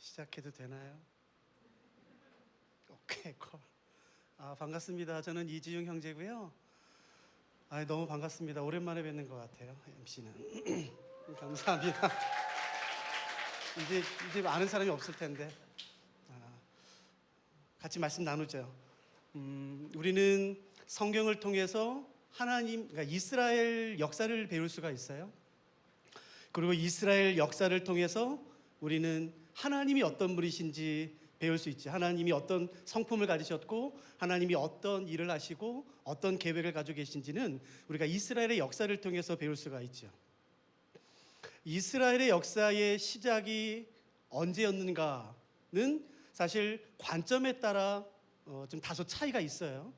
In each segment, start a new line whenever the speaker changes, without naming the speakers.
시작해도 되나요? 오케이, 콜. 반갑습니다. 저는 이지용 형제고요. 너무 반갑습니다. 오랜만에 뵙는 것 같아요. MC는 감사합니다. 이제 아는 사람이 없을 텐데 같이 말씀 나누죠. 우리는 성경을 통해서 하나님, 그러니까 이스라엘 역사를 배울 수가 있어요. 그리고 이스라엘 역사를 통해서 우리는 하나님이 어떤 분이신지 배울 수 있지. 하나님이 어떤 성품을 가지셨고 하나님이 어떤 일을 하시고 어떤 계획을 가지고 계신지는 우리가 이스라엘의 역사를 통해서 배울 수가 있죠. 이스라엘의 역사의 시작이 언제였는가는 사실 관점에 따라 좀 다소 차이가 있어요.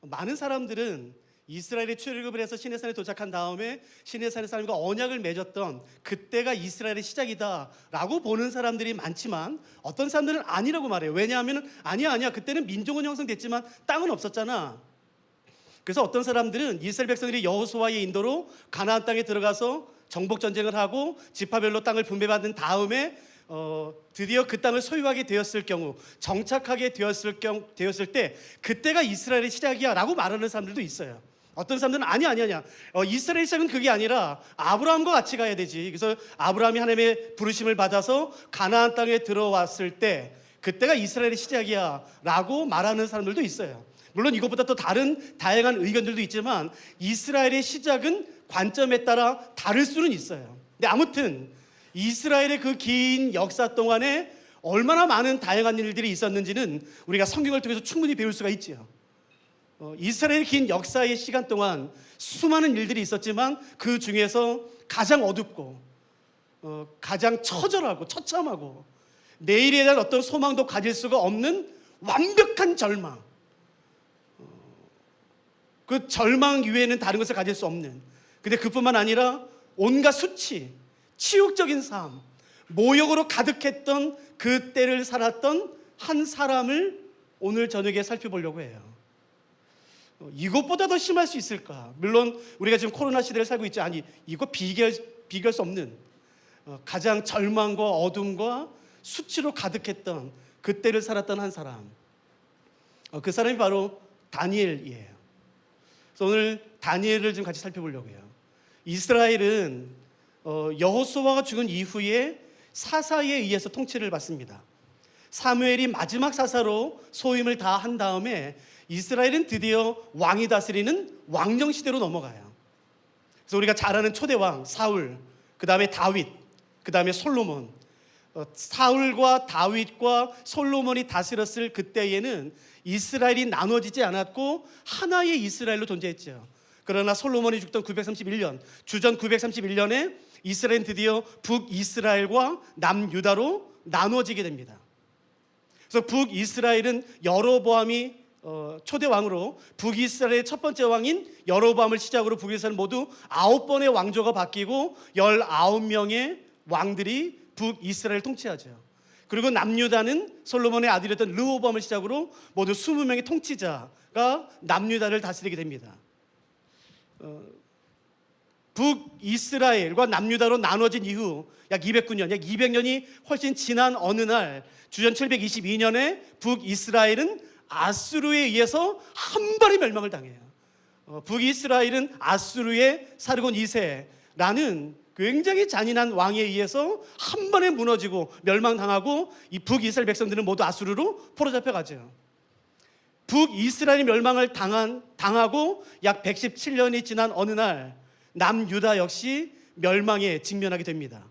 많은 사람들은 이스라엘이 출애굽을 해서 시내산에 도착한 다음에 시내산의 사람과 언약을 맺었던 그때가 이스라엘의 시작이다라고 보는 사람들이 많지만 어떤 사람들은 아니라고 말해요. 왜냐하면 아니야 그때는 민족은 형성됐지만 땅은 없었잖아. 그래서 어떤 사람들은 이스라엘 백성들이 여호수아의 인도로 가나안 땅에 들어가서 정복 전쟁을 하고 지파별로 땅을 분배받은 다음에 드디어 그 땅을 소유하게 되었을 경우, 정착하게 되었을 때 그때가 이스라엘의 시작이야 라고 말하는 사람들도 있어요. 어떤 사람들은 아니야 이스라엘 시작은 그게 아니라 아브라함과 같이 가야 되지. 그래서 아브라함이 하나님의 부르심을 받아서 가나안 땅에 들어왔을 때 그때가 이스라엘의 시작이야 라고 말하는 사람들도 있어요. 물론 이것보다 또 다른 다양한 의견들도 있지만 이스라엘의 시작은 관점에 따라 다를 수는 있어요. 근데 아무튼 이스라엘의 그 긴 역사 동안에 얼마나 많은 다양한 일들이 있었는지는 우리가 성경을 통해서 충분히 배울 수가 있지요. 이스라엘의 긴 역사의 시간 동안 수많은 일들이 있었지만 그 중에서 가장 어둡고 가장 처절하고 처참하고 내일에 대한 어떤 소망도 가질 수가 없는 완벽한 절망, 그 절망 이외에는 다른 것을 가질 수 없는, 근데 그뿐만 아니라 온갖 수치, 치욕적인 삶, 모욕으로 가득했던 그 때를 살았던 한 사람을 오늘 저녁에 살펴보려고 해요. 이것보다 더 심할 수 있을까? 물론 우리가 지금 코로나 시대를 살고 있지. 아니, 이거 비교할 수 없는 가장 절망과 어둠과 수치로 가득했던 그 때를 살았던 한 사람, 그 사람이 바로 다니엘이에요. 그래서 오늘 다니엘을 좀 같이 살펴보려고 해요. 이스라엘은 여호수아가 죽은 이후에 사사에 의해서 통치를 받습니다. 사무엘이 마지막 사사로 소임을 다 한 다음에 이스라엘은 드디어 왕이 다스리는 왕정 시대로 넘어가요. 그래서 우리가 잘 아는 초대왕 사울, 그 다음에 다윗, 그 다음에 솔로몬. 사울과 다윗과 솔로몬이 다스렸을 그때에는 이스라엘이 나눠지지 않았고 하나의 이스라엘로 존재했죠. 그러나 솔로몬이 죽던 931년, 주전 931년에 이스라엘은 드디어 북이스라엘과 남유다로 나눠지게 됩니다. 그래서 북이스라엘은 여로보암이 초대왕으로 북이스라엘의 첫 번째 왕인 여로보암을 시작으로 북이스라엘은 모두 9번의 왕조가 바뀌고 19명의 왕들이 북이스라엘을 통치하죠. 그리고 남유다는 솔로몬의 아들이었던 르호보암을 시작으로 모두 20명의 통치자가 남유다를 다스리게 됩니다. 북이스라엘과 남유다로 나눠진 이후 약 209년, 약 200년이 훨씬 지난 어느 날 주전 722년에 북이스라엘은 아수르에 의해서 한 번에 멸망을 당해요. 북이스라엘은 아수르의 사르곤 2세라는 굉장히 잔인한 왕에 의해서 한 번에 무너지고 멸망당하고 이 북이스라엘 백성들은 모두 아수르로 포로잡혀가죠. 북이스라엘이 멸망을 당하고 약 117년이 지난 어느 날 남유다 역시 멸망에 직면하게 됩니다.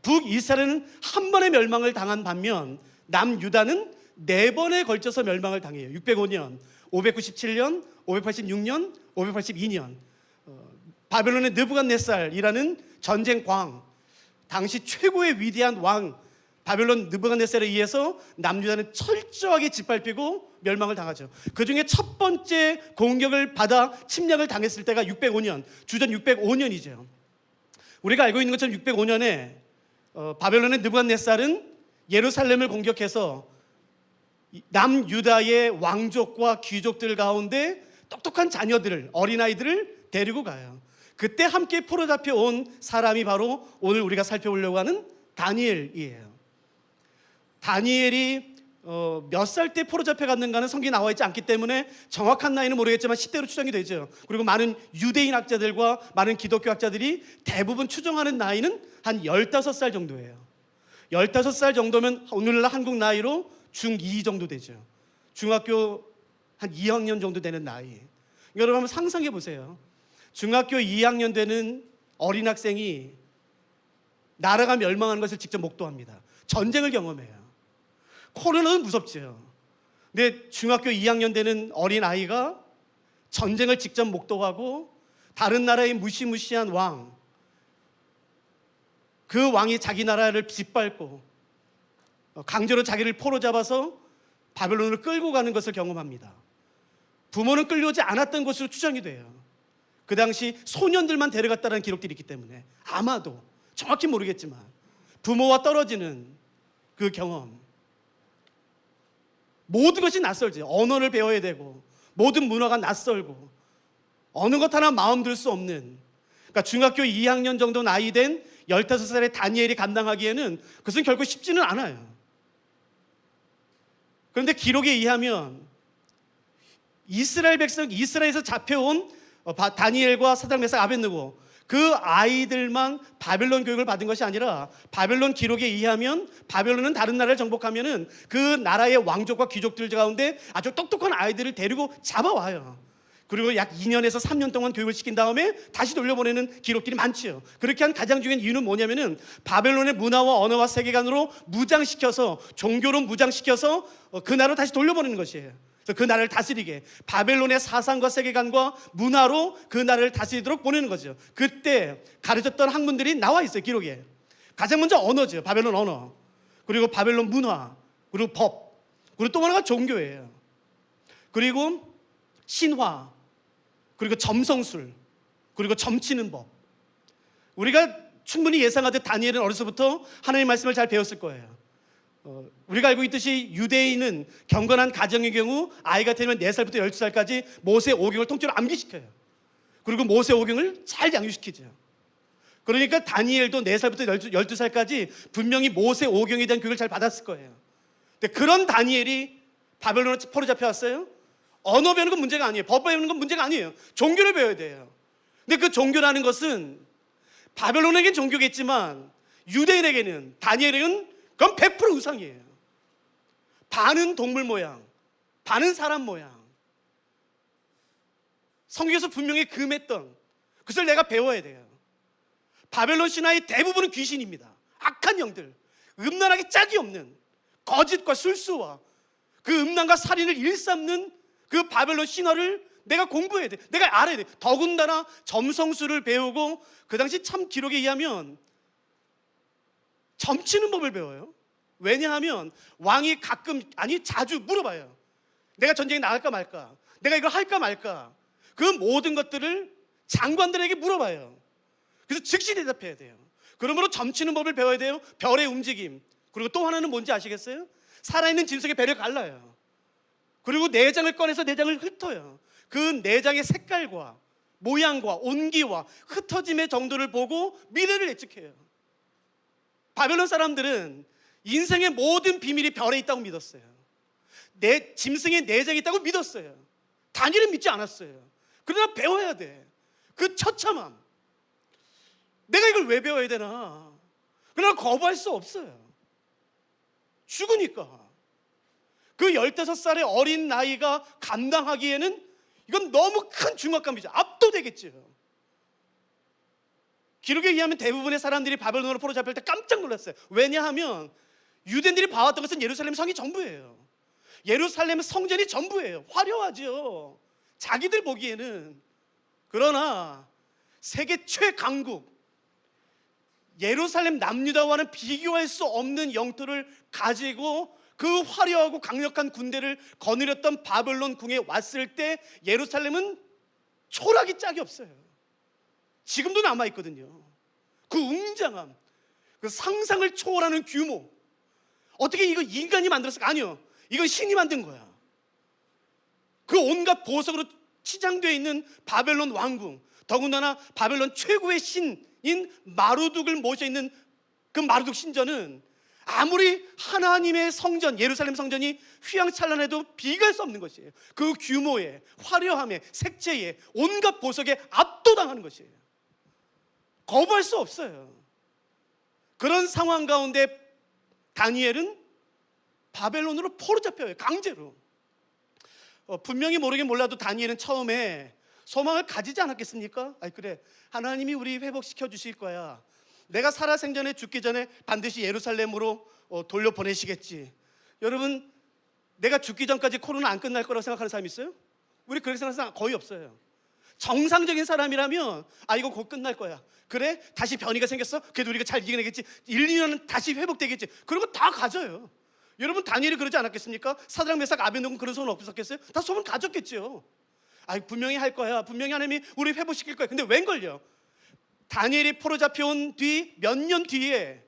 북이스라엘은 한 번의 멸망을 당한 반면 남유다는 4번에 걸쳐서 멸망을 당해요. 605년, 597년, 586년, 582년. 바벨론의 느부갓네살이라는 전쟁광, 당시 최고의 위대한 왕 바벨론 느부갓네살에 의해서 남유다는 철저하게 짓밟히고 멸망을 당하죠. 그 중에 첫 번째 공격을 받아 침략을 당했을 때가 605년, 주전 605년이죠. 우리가 알고 있는 것처럼 605년에 바벨론의 느부갓네살은 예루살렘을 공격해서 남유다의 왕족과 귀족들 가운데 똑똑한 자녀들을, 어린아이들을 데리고 가요. 그때 함께 포로잡혀 온 사람이 바로 오늘 우리가 살펴보려고 하는 다니엘이에요. 다니엘이 몇 살 때 포로 잡혀갔는가는 성경에 나와 있지 않기 때문에 정확한 나이는 모르겠지만 10대로 추정이 되죠. 그리고 많은 유대인 학자들과 많은 기독교 학자들이 대부분 추정하는 나이는 한 15살 정도예요. 15살 정도면 오늘날 한국 나이로 중2 정도 되죠. 중학교 한 2학년 정도 되는 나이. 여러분 한번 상상해 보세요. 중학교 2학년 되는 어린 학생이 나라가 멸망하는 것을 직접 목도합니다. 전쟁을 경험해요. 코로나는 무섭죠. 근데 중학교 2학년 되는 어린 아이가 전쟁을 직접 목도하고 다른 나라의 무시무시한 왕, 그 왕이 자기 나라를 짓밟고 강제로 자기를 포로 잡아서 바벨론으로 끌고 가는 것을 경험합니다. 부모는 끌려오지 않았던 것으로 추정이 돼요. 그 당시 소년들만 데려갔다는 기록들이 있기 때문에 아마도 정확히 모르겠지만 부모와 떨어지는 그 경험, 모든 것이 낯설지. 언어를 배워야 되고 모든 문화가 낯설고 어느 것 하나 마음 들 수 없는, 그러니까 중학교 2학년 정도 나이 된 15살의 다니엘이 감당하기에는 그것은 결코 쉽지는 않아요. 그런데 기록에 의하면 이스라엘 백성, 이스라엘에서 잡혀온 다니엘과 사드락 메삭 아벳느고 그 아이들만 바벨론 교육을 받은 것이 아니라 바벨론 기록에 의하면 바벨론은 다른 나라를 정복하면은 그 나라의 왕족과 귀족들 가운데 아주 똑똑한 아이들을 데리고 잡아와요. 그리고 약 2년에서 3년 동안 교육을 시킨 다음에 다시 돌려보내는 기록들이 많지요. 그렇게 한 가장 중요한 이유는 뭐냐면은 바벨론의 문화와 언어와 세계관으로 무장시켜서, 종교로 무장시켜서 그 나라로 다시 돌려보내는 것이에요. 그래서 그 나라를 다스리게, 바벨론의 사상과 세계관과 문화로 그 나라를 다스리도록 보내는 거죠. 그때 가르쳤던 학문들이 나와 있어요. 기록에. 가장 먼저 언어죠. 바벨론 언어, 그리고 바벨론 문화, 그리고 법, 그리고 또 하나가 종교예요. 그리고 신화, 그리고 점성술, 그리고 점치는 법. 우리가 충분히 예상하듯 다니엘은 어려서부터 하나님의 말씀을 잘 배웠을 거예요. 우리가 알고 있듯이 유대인은 경건한 가정의 경우 아이가 되면 4살부터 12살까지 모세 오경을 통째로 암기시켜요. 그리고 모세 오경을 잘 양육시키죠. 그러니까 다니엘도 4살부터 12살까지 분명히 모세 오경에 대한 교육을 잘 받았을 거예요. 근데 그런 다니엘이 바벨론에 포로 잡혀왔어요. 언어 배우는 건 문제가 아니에요. 법 배우는 건 문제가 아니에요. 종교를 배워야 돼요. 근데 그 종교라는 것은 바벨론에겐 종교겠지만 유대인에게는, 다니엘에게는 그건 100% 우상이에요. 반은 동물 모양, 반은 사람 모양. 성경에서 분명히 금했던 그것을 내가 배워야 돼요. 바벨론 신화의 대부분은 귀신입니다. 악한 영들, 음란하게 짝이 없는 거짓과 술수와 그 음란과 살인을 일삼는 그 바벨론 신화를 내가 공부해야 돼. 내가 알아야 돼. 더군다나 점성술을 배우고 그 당시 참 기록에 의하면 점치는 법을 배워요. 왜냐하면 왕이 가끔, 아니 자주 물어봐요. 내가 전쟁에 나갈까 말까, 내가 이걸 할까 말까, 그 모든 것들을 장관들에게 물어봐요. 그래서 즉시 대답해야 돼요. 그러므로 점치는 법을 배워야 돼요. 별의 움직임, 그리고 또 하나는 뭔지 아시겠어요? 살아있는 짐승의 배를 갈라요. 그리고 내장을 꺼내서 내장을 흩어요. 그 내장의 색깔과 모양과 온기와 흩어짐의 정도를 보고 미래를 예측해요. 바벨론 사람들은 인생의 모든 비밀이 별에 있다고 믿었어요. 짐승의 내장이 있다고 믿었어요. 다니엘은 믿지 않았어요. 그러나 배워야 돼. 그 처참함, 내가 이걸 왜 배워야 되나? 그러나 거부할 수 없어요. 죽으니까. 그 15살의 어린 나이가 감당하기에는 이건 너무 큰 중압감이죠. 압도되겠죠. 기록에 의하면 대부분의 사람들이 바벨론으로 포로 잡힐 때 깜짝 놀랐어요. 왜냐하면 유대인들이 봐왔던 것은 예루살렘 성이 전부예요. 예루살렘 성전이 전부예요. 화려하죠. 자기들 보기에는. 그러나 세계 최강국 예루살렘 남유다와는 비교할 수 없는 영토를 가지고 그 화려하고 강력한 군대를 거느렸던 바벨론 궁에 왔을 때 예루살렘은 초락이 짝이 없어요. 지금도 남아있거든요. 그 웅장함, 그 상상을 초월하는 규모. 어떻게 이거 인간이 만들었을까? 아니요, 이건 신이 만든 거야. 그 온갖 보석으로 치장되어 있는 바벨론 왕궁, 더군다나 바벨론 최고의 신인 마루둑을 모셔있는 그 마루둑 신전은 아무리 하나님의 성전, 예루살렘 성전이 휘황찬란해도 비교할 수 없는 것이에요. 그 규모에, 화려함에, 색채에, 온갖 보석에 압도당하는 것이에요. 거부할 수 없어요. 그런 상황 가운데 다니엘은 바벨론으로 포로잡혀요. 강제로. 분명히 모르긴 몰라도 다니엘은 처음에 소망을 가지지 않았겠습니까? 아이 그래, 하나님이 우리 회복시켜 주실 거야. 내가 살아생전에 죽기 전에 반드시 예루살렘으로 돌려보내시겠지. 여러분, 내가 죽기 전까지 코로나 안 끝날 거라고 생각하는 사람이 있어요? 우리 그렇게 생각하는 사람 거의 없어요. 정상적인 사람이라면 이거 곧 끝날 거야. 그래? 다시 변이가 생겼어? 그래도 우리가 잘 이겨내겠지. 1, 2년은 다시 회복되겠지. 그런 거 다 가져요. 여러분, 다니엘이 그러지 않았겠습니까? 사드락, 메삭, 아벤노고는 그런 소원 없었겠어요? 다 소원 가졌겠죠. 분명히 할 거야. 분명히 하나님이 우리 회복시킬 거야. 근데 웬걸요? 다니엘이 포로 잡혀온 뒤 몇 년 뒤에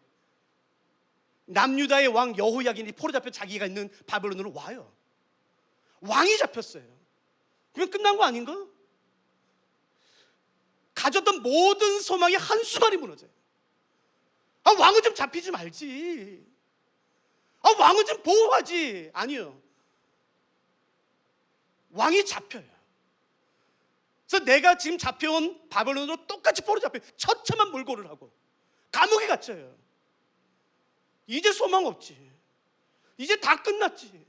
남유다의 왕 여호야긴이 포로 잡혀 자기가 있는 바벨론으로 와요. 왕이 잡혔어요. 그러면 끝난 거 아닌가? 가졌던 모든 소망이 한순간에 무너져요. 왕은 좀 잡히지 말지. 왕은 좀 보호하지. 아니요. 왕이 잡혀요. 그래서 내가 지금 잡혀온 바벨론으로 똑같이 포로 잡혀요. 처참한 몰골을 하고 감옥에 갇혀요. 이제 소망 없지. 이제 다 끝났지.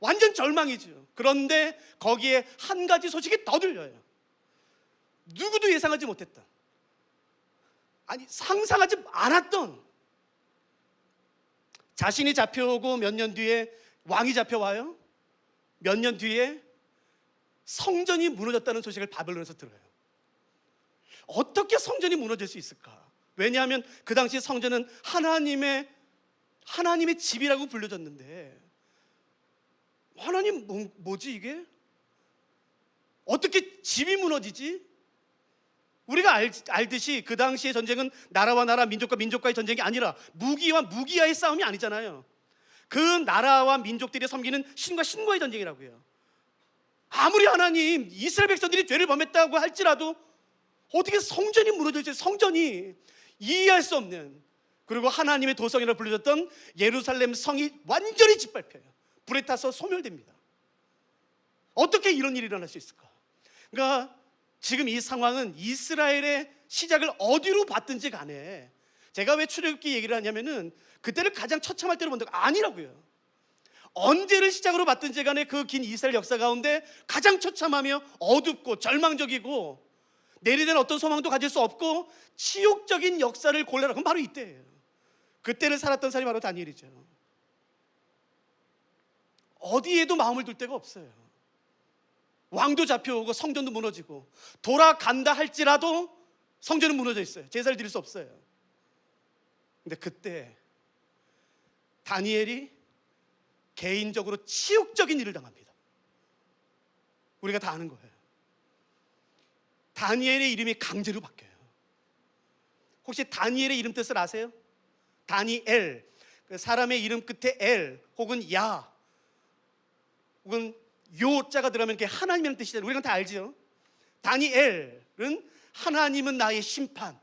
완전 절망이죠. 그런데 거기에 한 가지 소식이 더 들려요. 누구도 예상하지 못했던, 상상하지 않았던, 자신이 잡혀오고 몇 년 뒤에 왕이 잡혀와요. 몇 년 뒤에 성전이 무너졌다는 소식을 바벨론에서 들어요. 어떻게 성전이 무너질 수 있을까? 왜냐하면 그 당시 성전은 하나님의 집이라고 불려졌는데, 하나님 뭐지 이게? 어떻게 집이 무너지지? 우리가 알듯이 그 당시의 전쟁은 나라와 나라, 민족과 민족과의 전쟁이 아니라 무기와 무기와의 싸움이 아니잖아요. 그 나라와 민족들이 섬기는 신과 신과의 전쟁이라고요. 아무리 하나님, 이스라엘 백성들이 죄를 범했다고 할지라도 어떻게 성전이 무너질지, 성전이 이해할 수 없는, 그리고 하나님의 도성이라고 불려졌던 예루살렘 성이 완전히 짓밟혀요. 불에 타서 소멸됩니다. 어떻게 이런 일이 일어날 수 있을까? 그러니까 지금 이 상황은 이스라엘의 시작을 어디로 봤든지 간에, 제가 왜 출애굽기 얘기를 하냐면은 그때를 가장 처참할 때로 본다고 아니라고요. 언제를 시작으로 봤든지 간에 그 긴 이스라엘 역사 가운데 가장 처참하며 어둡고 절망적이고 내리된 어떤 소망도 가질 수 없고 치욕적인 역사를 골라라. 그럼 바로 이때예요. 그때를 살았던 사람이 바로 다니엘이죠. 어디에도 마음을 둘 데가 없어요. 왕도 잡혀오고 성전도 무너지고 돌아간다 할지라도 성전은 무너져 있어요. 제사를 드릴 수 없어요. 근데 그때 다니엘이 개인적으로 치욕적인 일을 당합니다. 우리가 다 아는 거예요. 다니엘의 이름이 강제로 바뀌어요. 혹시 다니엘의 이름 뜻을 아세요? 다니엘, 사람의 이름 끝에 엘 혹은 야 혹은 요자가 들어가면 이렇게 하나님이라는 뜻이잖아요. 우리가 다 알죠. 다니엘은 하나님은 나의 심판,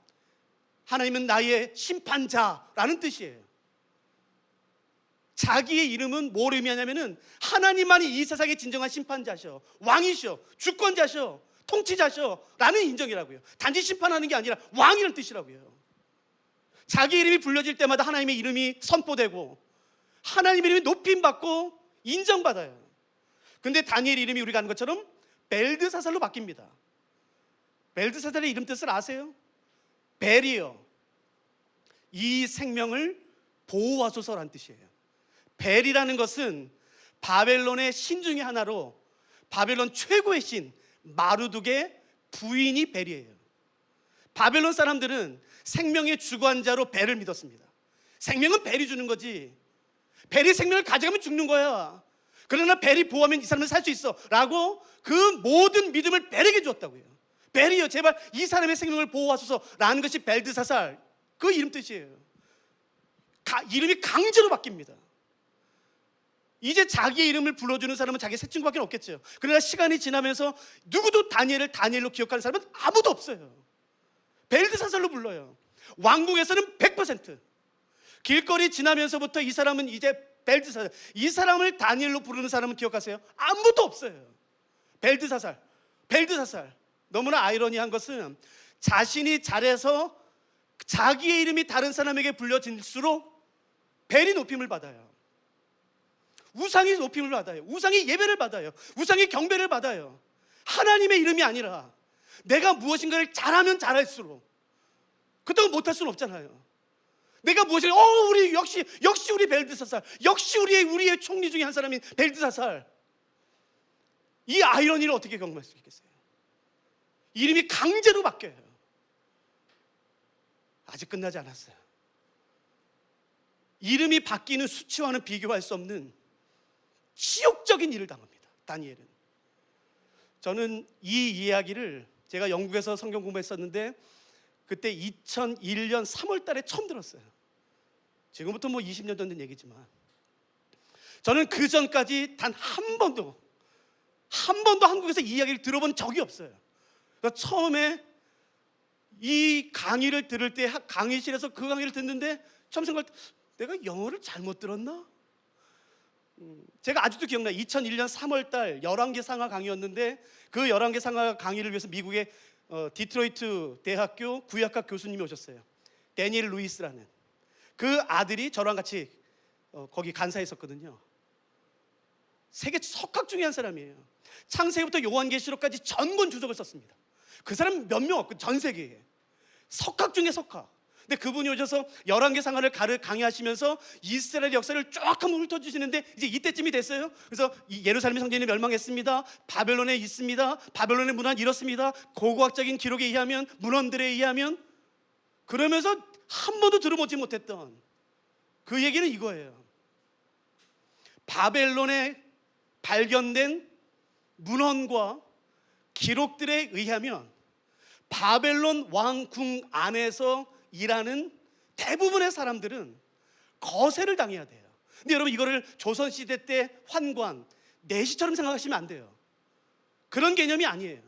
하나님은 나의 심판자라는 뜻이에요. 자기의 이름은 뭘 의미하냐면은 하나님만이 이 세상의 진정한 심판자셔, 왕이셔, 주권자셔, 통치자셔 라는 인정이라고요. 단지 심판하는 게 아니라 왕이라는 뜻이라고요. 자기 이름이 불려질 때마다 하나님의 이름이 선포되고 하나님의 이름이 높임받고 인정받아요. 근데 다니엘 이름이 우리가 아는 것처럼 벨드사살로 바뀝니다. 벨드사살의 이름 뜻을 아세요? 벨이요, 이 생명을 보호하소서라는 뜻이에요. 벨이라는 것은 바벨론의 신 중에 하나로 바벨론 최고의 신 마르둑의 부인이 벨이에요. 바벨론 사람들은 생명의 주관자로 벨을 믿었습니다. 생명은 벨이 주는 거지, 벨이 생명을 가져가면 죽는 거야. 그러나 벨이 보호하면 이 사람은 살 수 있어 라고 그 모든 믿음을 벨에게 주었다고요. 벨이요, 제발 이 사람의 생명을 보호하소서 라는 것이 벨드사살, 그 이름 뜻이에요. 이름이 강제로 바뀝니다. 이제 자기의 이름을 불러주는 사람은 자기 새 친구밖에 없겠죠. 그러나 시간이 지나면서 누구도 다니엘을 다니엘로 기억하는 사람은 아무도 없어요. 벨드사살로 불러요. 왕궁에서는 100%, 길거리 지나면서부터 이 사람은 이제 벨드사살. 이 사람을 다니엘로 부르는 사람은 기억하세요? 아무도 없어요. 벨드사살. 너무나 아이러니한 것은 자신이 잘해서 자기의 이름이 다른 사람에게 불려질수록 벨이 높임을 받아요. 우상이 높임을 받아요. 우상이 예배를 받아요. 우상이 경배를 받아요. 하나님의 이름이 아니라 내가 무엇인가를 잘하면 잘할수록, 그렇다고 못할 수는 없잖아요. 내가 무엇인가, 우리 역시 우리 벨드사살, 역시 우리의 총리 중에 한 사람인 벨드사살. 이 아이러니를 어떻게 경험할 수 있겠어요? 이름이 강제로 바뀌어요. 아직 끝나지 않았어요. 이름이 바뀌는 수치와는 비교할 수 없는 치욕적인 일을 당합니다, 다니엘은. 저는 이 이야기를 제가 영국에서 성경 공부했었는데 그때 2001년 3월 달에 처음 들었어요. 지금부터 20년 전 된 얘기지만 저는 그 전까지 단 한 번도 한국에서 이 이야기를 들어본 적이 없어요. 그러니까 처음에 이 강의를 들을 때 강의실에서 그 강의를 듣는데 처음 생각할 때 내가 영어를 잘못 들었나? 제가 아직도 기억나요. 2001년 3월 달 11개 상하 강의였는데 그 11개 상하 강의를 위해서 미국의 디트로이트 대학교 구약학 교수님이 오셨어요. 데니엘 루이스라는. 그 아들이 저랑 같이 거기 간사했었거든요. 세계 석학 중에 한 사람이에요. 창세기부터 요한계시록까지 전권 주석을 썼습니다. 그 사람 몇 명 없고 전 세계에. 석학 중에 석학. 근데 그분이 오셔서 11개 상하를 강의하시면서 이스라엘 역사를 쫙 한번 훑어주시는데 이제 이때쯤이 됐어요. 그래서 예루살렘 성전이 멸망했습니다. 바벨론에 있습니다. 바벨론의 문화는 이렇습니다. 고고학적인 기록에 의하면, 문헌들에 의하면, 그러면서 한 번도 들어보지 못했던 그 얘기는 이거예요. 바벨론에 발견된 문헌과 기록들에 의하면 바벨론 왕궁 안에서 일하는 대부분의 사람들은 거세를 당해야 돼요. 근데 여러분, 이거를 조선시대 때 환관, 내시처럼 생각하시면 안 돼요. 그런 개념이 아니에요.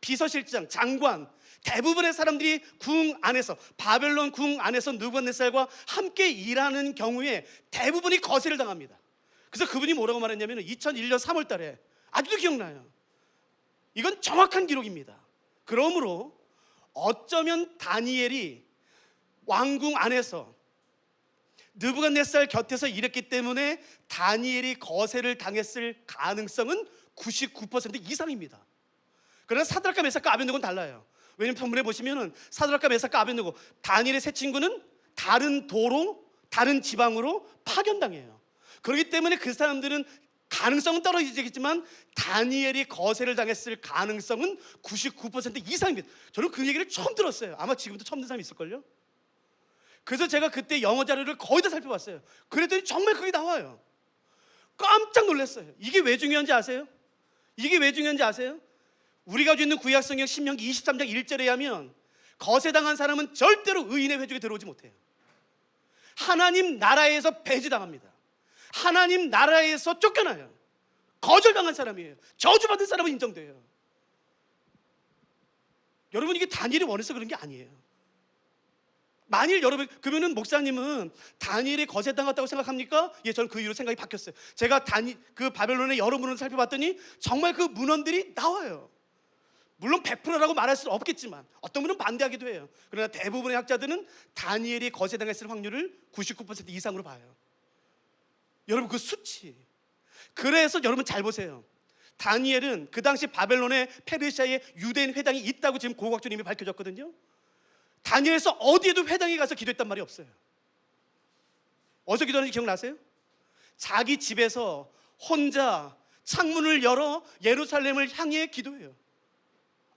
비서실장, 장관, 대부분의 사람들이 궁 안에서, 바벨론 궁 안에서 느부갓네살과 함께 일하는 경우에 대부분이 거세를 당합니다. 그래서 그분이 뭐라고 말했냐면 2001년 3월 달에, 아직도 기억나요. 이건 정확한 기록입니다. 그러므로 어쩌면 다니엘이 왕궁 안에서 느부갓네살 곁에서 일했기 때문에 다니엘이 거세를 당했을 가능성은 99% 이상입니다. 그러나 사드락과 메삭과 아벳느고는 달라요. 왜냐하면 본문에 보시면은 사드락과 메삭과 아벳느고, 다니엘의 세 친구는 다른 도로, 다른 지방으로 파견당해요. 그렇기 때문에 그 사람들은 가능성은 떨어지겠지만 다니엘이 거세를 당했을 가능성은 99% 이상입니다. 저는 그 얘기를 처음 들었어요. 아마 지금도 처음 듣는 사람이 있을걸요. 그래서 제가 그때 영어 자료를 거의 다 살펴봤어요. 그랬더니 정말 그게 나와요. 깜짝 놀랐어요. 이게 왜 중요한지 아세요? 우리가 가지고 있는 구약성경 신명기 23장 1절에 하면 거세당한 사람은 절대로 의인의 회중에 들어오지 못해요. 하나님 나라에서 배제당합니다. 하나님 나라에서 쫓겨나요. 거절당한 사람이에요. 저주받은 사람은 인정돼요. 여러분, 이게 다니엘이 원해서 그런 게 아니에요. 만일 여러분, 그러면은 목사님은 다니엘이 거세당했다고 생각합니까? 예, 저는 그 이후로 생각이 바뀌었어요. 제가 그 바벨론의 여러 문헌을 살펴봤더니 정말 그 문헌들이 나와요. 물론 100%라고 말할 수는 없겠지만 어떤 분은 반대하기도 해요. 그러나 대부분의 학자들은 다니엘이 거세당했을 확률을 99% 이상으로 봐요. 여러분, 그 수치. 그래서 여러분 잘 보세요. 다니엘은 그 당시 바벨론에, 페르시아에 유대인 회당이 있다고 지금 고고학적으로 이미 밝혀졌거든요. 다니엘서 어디에도 회당에 가서 기도했단 말이 없어요. 어디서 기도하는지 기억나세요? 자기 집에서 혼자 창문을 열어 예루살렘을 향해 기도해요.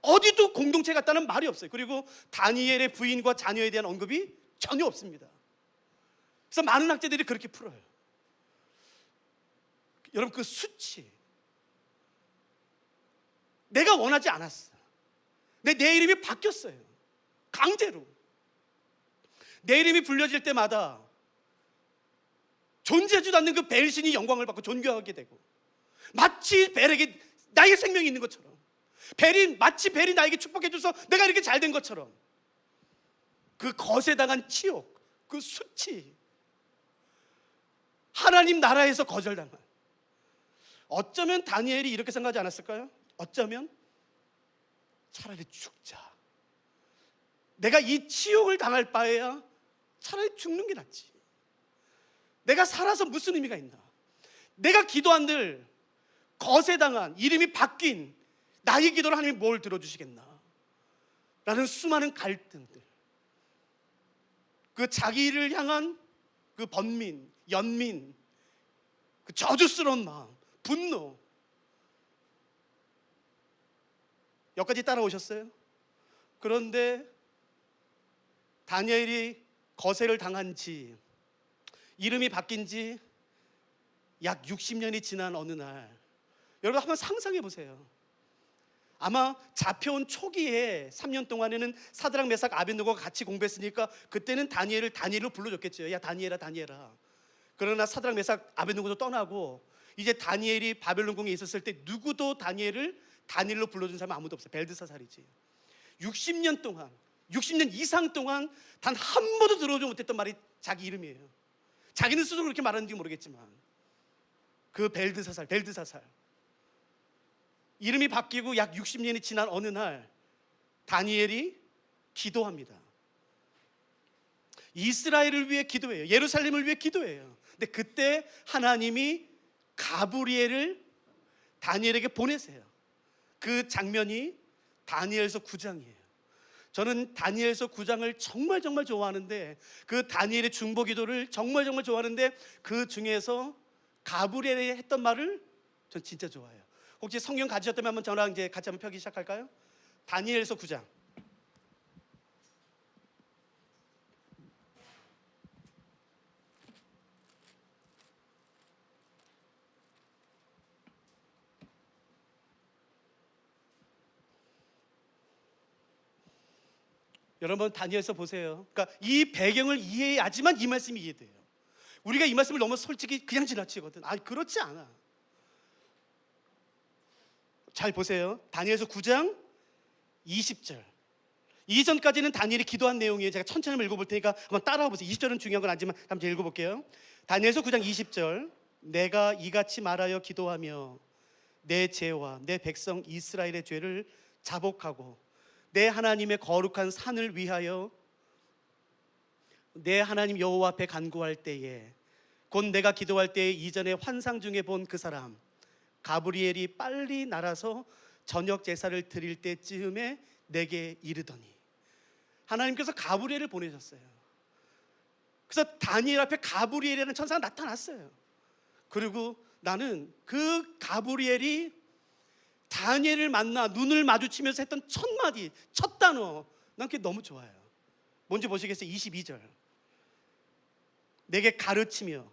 어디도 공동체 같다는 말이 없어요. 그리고 다니엘의 부인과 자녀에 대한 언급이 전혀 없습니다. 그래서 많은 학자들이 그렇게 풀어요. 여러분, 그 수치, 내가 원하지 않았어. 내 이름이 바뀌었어요. 강제로. 내 이름이 불려질 때마다 존재하지도 않는 그 벨신이 영광을 받고 존귀하게 되고, 마치 벨에게 나의 생명이 있는 것처럼, 마치 벨이 나에게 축복해줘서 내가 이렇게 잘 된 것처럼, 그 거세당한 치욕, 그 수치, 하나님 나라에서 거절당한, 어쩌면 다니엘이 이렇게 생각하지 않았을까요? 어쩌면 차라리 죽자, 내가 이 치욕을 당할 바에야 차라리 죽는 게 낫지, 내가 살아서 무슨 의미가 있나, 내가 기도한들 거세당한, 이름이 바뀐 나의 기도를 하나님이 뭘 들어주시겠나 라는 수많은 갈등들, 그 자기를 향한 그 번민, 연민, 그 저주스러운 마음, 분노, 여기까지 따라오셨어요? 그런데 다니엘이 거세를 당한 지, 이름이 바뀐 지 약 60년이 지난 어느 날, 여러분 한번 상상해 보세요. 아마 잡혀온 초기에 3년 동안에는 사드락 메삭 아벳느고가 같이 공부했으니까 그때는 다니엘을 다니엘로 불러줬겠죠. 야 다니엘아, 다니엘아. 그러나 사드락 메삭 아벳느고도 떠나고 이제 다니엘이 바벨론궁에 있었을 때 누구도 다니엘을 다니엘로 불러준 사람은 아무도 없어요. 벨드사살이지. 60년 동안, 60년 이상 동안 단 한 번도 들어오지 못했던 말이 자기 이름이에요. 자기는 스스로 그렇게 말하는지 모르겠지만 그 벨드사살, 이름이 바뀌고 약 60년이 지난 어느 날 다니엘이 기도합니다. 이스라엘을 위해 기도해요. 예루살렘을 위해 기도해요. 근데 그때 하나님이 가브리엘을 다니엘에게 보내세요. 그 장면이 다니엘서 9장이에요. 저는 다니엘서 9장을 정말 좋아하는데, 그 다니엘의 중보 기도를 정말 좋아하는데, 그 중에서 가브리엘이 했던 말을 전 진짜 좋아해요. 혹시 성경 가지셨다면 한번 저랑 이제 같이 한번 펴기 시작할까요? 다니엘서 9장. 여러분 다니엘서 보세요. 그러니까 이 배경을 이해해야지만 이 말씀이 이해돼요. 우리가 이 말씀을 너무 솔직히 그냥 지나치거든. 그렇지 않아. 잘 보세요. 다니엘서 9장 20절. 이전까지는 다니엘이 기도한 내용이에요. 제가 천천히 한번 읽어볼 테니까 한번 따라와 보세요. 20절은 중요한 건 아니지만 한번 읽어볼게요. 다니엘서 9장 20절. 내가 이같이 말하여 기도하며 내 죄와 내 백성 이스라엘의 죄를 자복하고 내 하나님의 거룩한 산을 위하여 내 하나님 여호와 앞에 간구할 때에, 곧 내가 기도할 때에 이전에 환상 중에 본 그 사람 가브리엘이 빨리 날아서 저녁 제사를 드릴 때쯤에 내게 이르더니, 하나님께서 가브리엘을 보내셨어요. 그래서 다니엘 앞에 가브리엘이라는 천사가 나타났어요. 그리고 나는 그 가브리엘이 다니엘을 만나 눈을 마주치면서 했던 첫 마디, 첫 단어, 난 그게 너무 좋아요. 뭔지 보시겠어요? 22절. 내게 가르치며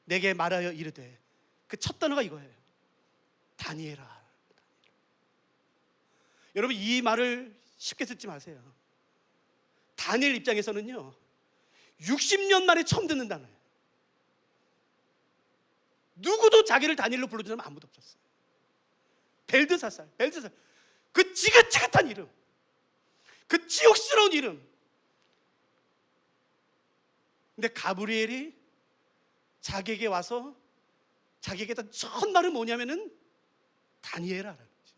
내게 말하여 이르되, 그 첫 단어가 이거예요. 다니엘아. 여러분 이 말을 쉽게 듣지 마세요. 다니엘 입장에서는요 60년 만에 처음 듣는 단어예요. 누구도 자기를 다니엘로 불러주는 사람 아무도 없었어요. 벨드사살. 그 지긋지긋한 이름, 그 지옥스러운 이름. 근데 가브리엘이 자기에게 와서 자기에게 했던 첫 말은 뭐냐면은 다니엘아라는 거죠.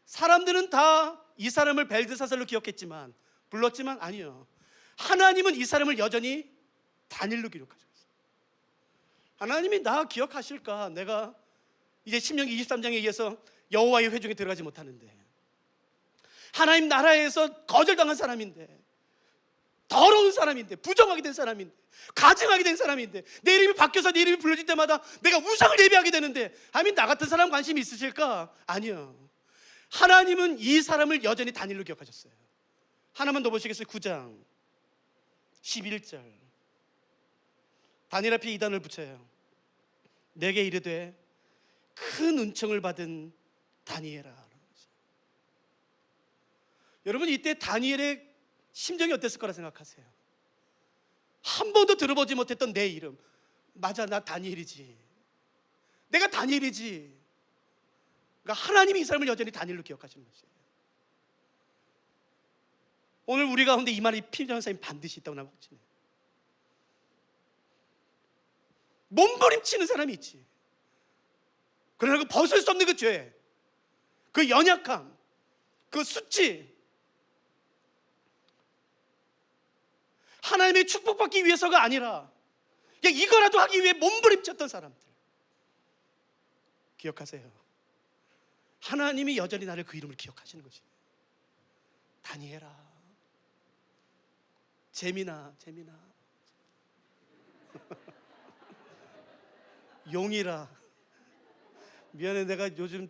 사람들은 다 이 사람을 벨드사살로 기억했지만, 불렀지만 아니요, 하나님은 이 사람을 여전히 다니엘로 기록하셨어요. 하나님이 나 기억하실까? 내가 이제 신명기 23장에 의해서 여호와의 회중에 들어가지 못하는데, 하나님 나라에서 거절당한 사람인데, 더러운 사람인데, 부정하게 된 사람인데, 가증하게 된 사람인데, 내 이름이 바뀌어서 내 이름이 불려질 때마다 내가 우상을 예배하게 되는데, 하나님 나 같은 사람 관심이 있으실까? 아니요, 하나님은 이 사람을 여전히 다니엘로 기억하셨어요. 하나만 더 보시겠어요? 9장 11절. 다니엘 앞에 이 단을 붙여요. 내게 이르되 큰 은총을 받은 다니엘아. 여러분 이때 다니엘의 심정이 어땠을 거라 생각하세요? 한 번도 들어보지 못했던 내 이름, 맞아 나 다니엘이지, 내가 다니엘이지. 그러니까 하나님이 이 사람을 여전히 다니엘로 기억하시는 것이에요. 오늘 우리 가운데 이 말이 필요한 사람이 반드시 있다고 나는 확신해요. 몸부림치는 사람이 있지. 그러나 그 벗을 수 없는 그 죄, 그 연약함, 그 수치, 하나님의 축복받기 위해서가 아니라 그냥 이거라도 하기 위해 몸부림쳤던 사람들, 기억하세요. 하나님이 여전히 나를 그 이름을 기억하시는 것이. 다니엘아, 재민아, 용이라, 미안해, 내가 요즘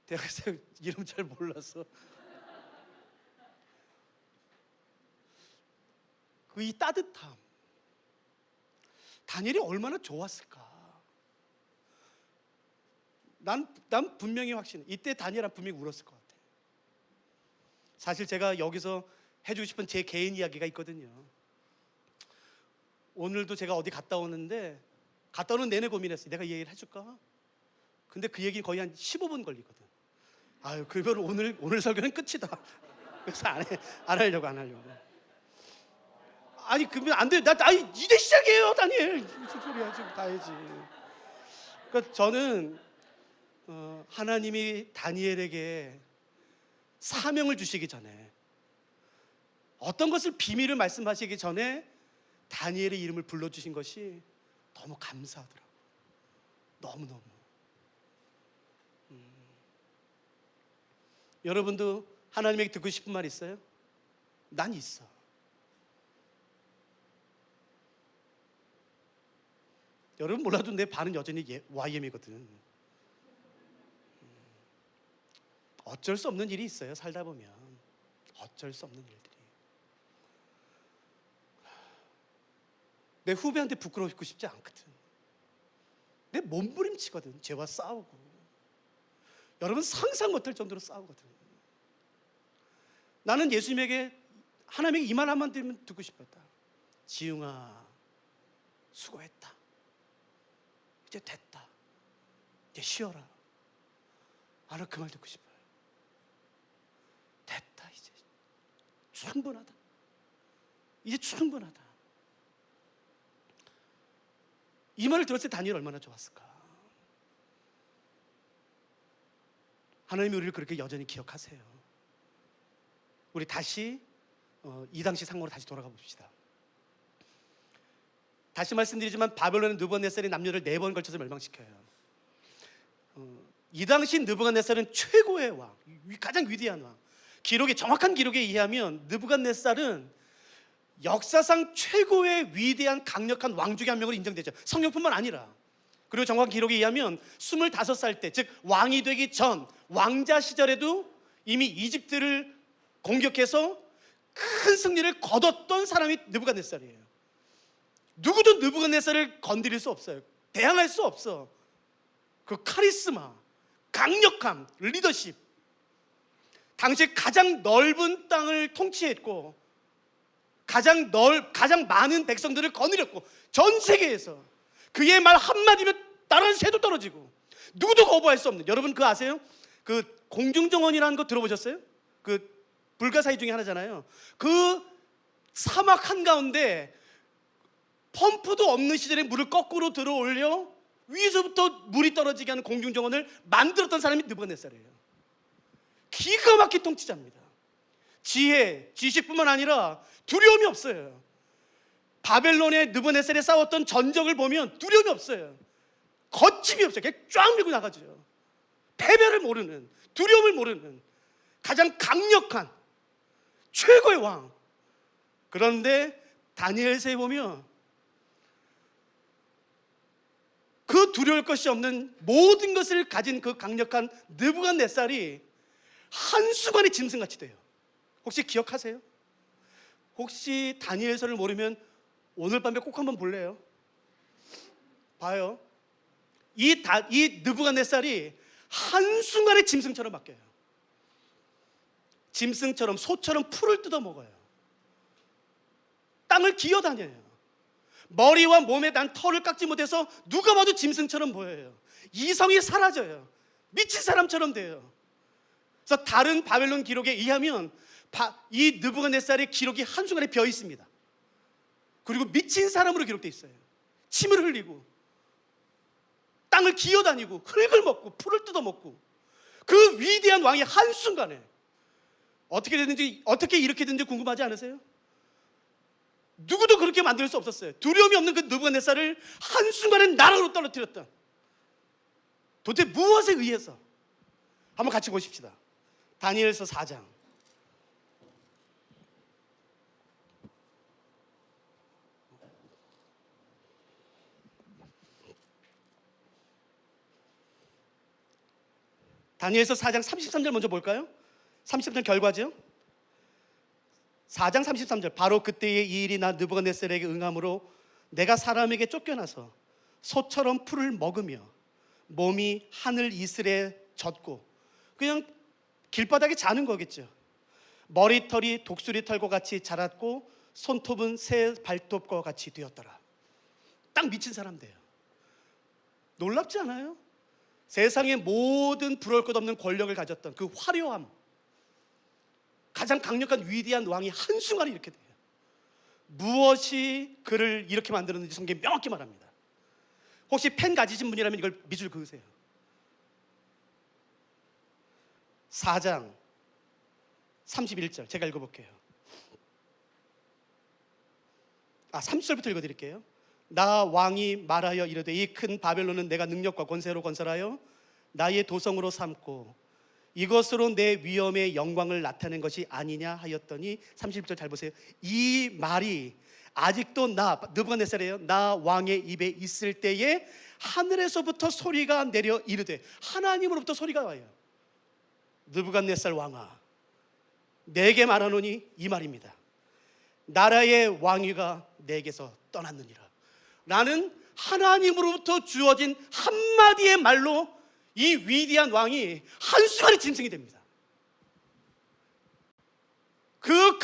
대학생 이름 잘 몰라서. 그 이 따뜻함, 다니엘이 얼마나 좋았을까. 난 분명히 확신해. 이때 다니엘은 분명히 울었을 것 같아. 사실 제가 여기서 해주고 싶은 제 개인 이야기가 있거든요. 오늘도 제가 어디 갔다 오는데, 갔다 오는 내내 고민했어요. 내가 이 얘기를 해줄까? 근데 그 얘기는 거의 한 15분 걸리거든. 아유, 그러면 오늘 설교는 끝이다. 그래서 안 하려고. 아니, 그러면 안 돼. 이제 시작이에요, 다니엘. 무슨 소리야, 지금 가야지. 그러니까 저는 하나님이 다니엘에게 사명을 주시기 전에, 어떤 것을 비밀을 말씀하시기 전에 다니엘의 이름을 불러주신 것이 너무 감사하더라고요. 너무너무. 여러분도 하나님에게 듣고 싶은 말 있어요? 난 있어. 여러분 몰라도 내 반은 여전히 YM이거든. 어쩔 수 없는 일이 있어요. 살다 보면 어쩔 수 없는 일들이. 내 후배한테 부끄러우고 싶지 않거든. 내 몸부림치거든. 죄와 싸우고. 여러분 상상 못할 정도로 싸우거든. 나는 예수님에게, 하나님에게 이 말 한마디 들으면 듣고 싶었다. 지웅아, 수고했다. 이제 됐다. 이제 쉬어라. 나는 그 말 듣고 싶어요. 됐다. 이제 충분하다. 이제 충분하다. 이 말을 들었을 때 다니엘 얼마나 좋았을까. 하나님이 우리를 그렇게 여전히 기억하세요. 우리 다시 이 당시 상황으로 다시 돌아가 봅시다. 다시 말씀드리지만 바벨론의 느부갓네살이 남녀를 4번 걸쳐서 멸망시켜요. 이 당시 느부갓네살은 최고의 왕, 가장 위대한 왕. 정확한 기록에 의하면 느부갓네살은 역사상 최고의 위대한 강력한 왕 중에 한 명으로 인정되죠. 성경뿐만 아니라. 그리고 정확한 기록에 의하면 25살 때, 즉 왕이 되기 전 왕자 시절에도 이미 이집트를 공격해서 큰 승리를 거뒀던 사람이 느부갓네살이에요. 누구도 느부갓네살을 건드릴 수 없어요. 대항할 수 없어. 그 카리스마, 강력함, 리더십. 당시 가장 넓은 땅을 통치했고 가장 많은 백성들을 거느렸고, 전 세계에서 그의 말 한마디면 다른 새도 떨어지고 누구도 거부할 수 없는. 여러분 그거 아세요? 그 공중정원이라는 거 들어보셨어요? 그 불가사의 중에 하나잖아요. 그 사막 한가운데 펌프도 없는 시절에 물을 거꾸로 들어올려 위에서부터 물이 떨어지게 하는 공중정원을 만들었던 사람이 느부갓네살이에요. 기가 막힌 통치자입니다. 지혜, 지식뿐만 아니라 두려움이 없어요. 바벨론의 느부갓네살에 싸웠던 전적을 보면 두려움이 없어요. 거침이 없어요. 그냥 쫙 밀고 나가죠. 패배를 모르는, 두려움을 모르는 가장 강력한 최고의 왕. 그런데 다니엘서에 보면 그 두려울 것이 없는 모든 것을 가진 그 강력한 느부갓네살이 한순간에 짐승같이 돼요. 혹시 기억하세요? 혹시 다니엘서를 모르면 오늘 밤에 꼭 한번 볼래요? 봐요. 이 느부갓네살이 한순간에 짐승처럼 바뀌어요. 짐승처럼, 소처럼 풀을 뜯어먹어요. 땅을 기어다녀요. 머리와 몸에 난 털을 깎지 못해서 누가 봐도 짐승처럼 보여요. 이성이 사라져요. 미친 사람처럼 돼요. 그래서 다른 바벨론 기록에 의하면 이 느부갓네살의 기록이 한순간에 비어 있습니다. 그리고 미친 사람으로 기록되어 있어요. 침을 흘리고 땅을 기어다니고 흙을 먹고 풀을 뜯어먹고 그 위대한 왕이 한순간에 어떻게 됐는지, 어떻게 이렇게 됐는지 궁금하지 않으세요? 누구도 그렇게 만들 수 없었어요. 두려움이 없는 그 느부갓네살을 한순간에 나락으로 떨어뜨렸다. 도대체 무엇에 의해서? 한번 같이 보십시다. 다니엘서 4장. 다니엘서 4장 33절 먼저 볼까요? 33절 결과죠. 4장 33절. 바로 그때의 이 일이 나 느부갓네살에게 응함으로 내가 사람에게 쫓겨나서 소처럼 풀을 먹으며 몸이 하늘 이슬에 젖고, 그냥 길바닥에 자는 거겠죠. 머리털이 독수리 털과 같이 자랐고 손톱은 새 발톱과 같이 되었더라. 딱 미친 사람 돼요. 놀랍지 않아요? 세상의 모든 부러울 것 없는 권력을 가졌던 그 화려함, 가장 강력한 위대한 왕이 한순간에 이렇게 돼요. 무엇이 그를 이렇게 만들었는지 성경이 명확히 말합니다. 혹시 펜 가지신 분이라면 이걸 밑줄 그으세요. 4장 31절 제가 읽어볼게요. 30절부터 읽어드릴게요. 나 왕이 말하여 이르되 이 큰 바벨론은 내가 능력과 권세로 건설하여 나의 도성으로 삼고 이것으로 내 위엄의 영광을 나타낸 것이 아니냐 하였더니 30절 잘 보세요. 이 말이 아직도 나 느부갓네살이에요. 나 왕의 입에 있을 때에 하늘에서부터 소리가 내려 이르되, 하나님으로부터 소리가 와요. 느부갓네살 왕아, 내게 말하노니 이 말입니다. 나라의 왕위가 내게서 떠났느니라. 라는 하나님으로부터 주어진 한마디의 말로 이 위대한 왕이 한순간에 짐승이 됩니다. 그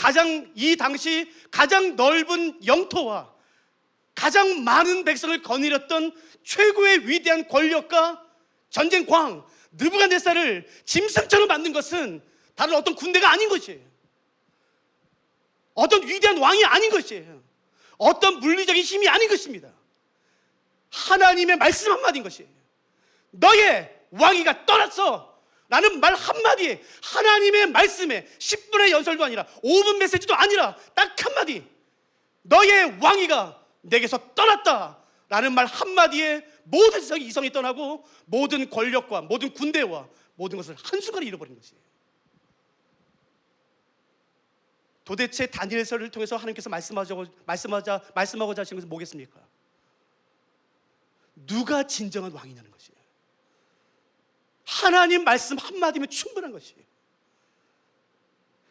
이 당시 가장 넓은 영토와 가장 많은 백성을 거느렸던 최고의 위대한 권력과 전쟁 광 느부갓네살을 짐승처럼 만든 것은 다른 어떤 군대가 아닌 것이에요. 어떤 위대한 왕이 아닌 것이에요. 어떤 물리적인 힘이 아닌 것입니다. 하나님의 말씀 한마디인 것이에요. 너의 왕위가 떠났어 라는 말 한마디에, 하나님의 말씀에 10분의 연설도 아니라 5분 메시지도 아니라 딱 한마디, 너의 왕위가 내게서 떠났다 라는 말 한마디에 모든 이성이 떠나고 모든 권력과 모든 군대와 모든 것을 한순간에 잃어버린 것이에요. 도대체 다니엘서를 통해서 하나님께서 말씀하고자 하신 것은 뭐겠습니까? 누가 진정한 왕이냐는 것이에요. 하나님 말씀 한마디면 충분한 것이에요.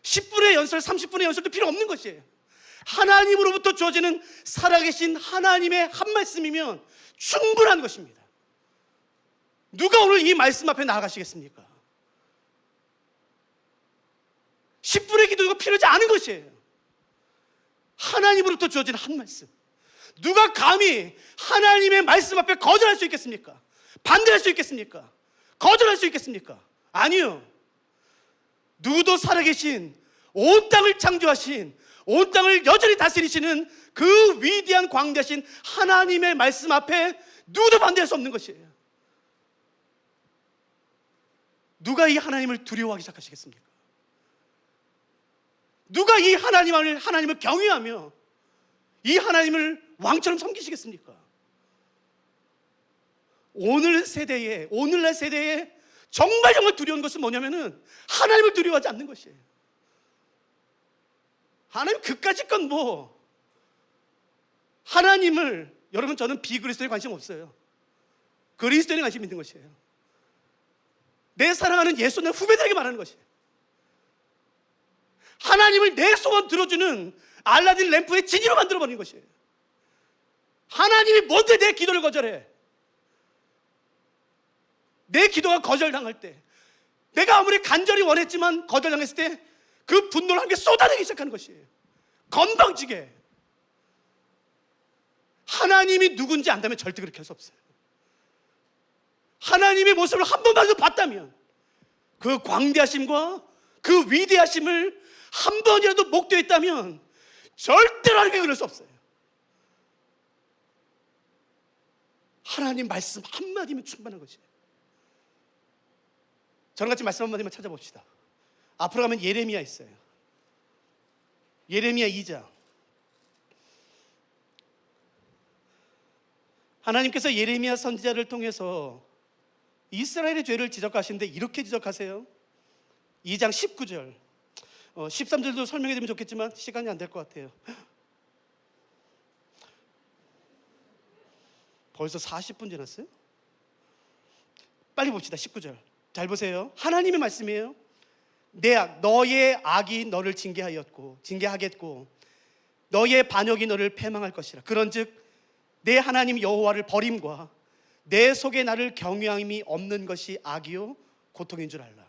10분의 연설, 30분의 연설도 필요 없는 것이에요. 하나님으로부터 주어지는 살아계신 하나님의 한 말씀이면 충분한 것입니다. 누가 오늘 이 말씀 앞에 나아가시겠습니까? 10분의 기도가 필요하지 않은 것이에요. 하나님으로부터 주어진 한 말씀. 누가 감히 하나님의 말씀 앞에 거절할 수 있겠습니까? 반대할 수 있겠습니까? 거절할 수 있겠습니까? 아니요. 누구도 살아계신, 온 땅을 창조하신, 온 땅을 여전히 다스리시는 그 위대한 광대하신 하나님의 말씀 앞에 누구도 반대할 수 없는 것이에요. 누가 이 하나님을 두려워하기 시작하시겠습니까? 누가 이 하나님을 경외하며 이 하나님을 왕처럼 섬기시겠습니까? 오늘날 세대에 정말 두려운 것은 뭐냐면은 하나님을 두려워하지 않는 것이에요. 하나님 그까짓 건 하나님을, 여러분 저는 비그리스도에 관심 없어요. 그리스도에 관심 있는 것이에요. 내 사랑하는 예수님 후배들에게 말하는 것이에요. 하나님을 내 소원 들어주는 알라딘 램프의 진이로 만들어버리는 것이에요. 하나님이 뭔데 내 기도를 거절해? 내 기도가 거절당할 때, 내가 아무리 간절히 원했지만 거절당했을 때 그 분노를 함께 쏟아내기 시작하는 것이에요. 건방지게. 하나님이 누군지 안다면 절대 그렇게 할 수 없어요. 하나님의 모습을 한 번만도 봤다면 그 광대하심과 그 위대하심을 한 번이라도 목도했다면 절대로 하나님께 그럴 수 없어요. 하나님 말씀 한마디면 충분한 것이에요. 저랑 같이 말씀 한마디만 찾아봅시다. 앞으로 가면 예레미야 있어요. 예레미야 2장. 하나님께서 예레미야 선지자를 통해서 이스라엘의 죄를 지적하시는데 이렇게 지적하세요. 2장 19절 13절도 설명해 드리면 좋겠지만 시간이 안 될 것 같아요. 벌써 40분 지났어요? 빨리 봅시다. 19절 잘 보세요. 하나님의 말씀이에요. 너의 악이 너를 징계하겠고 너의 반역이 너를 패망할 것이라. 그런즉 내 하나님 여호와를 버림과 내 속에 나를 경외함이 없는 것이 악이요 고통인 줄 알라.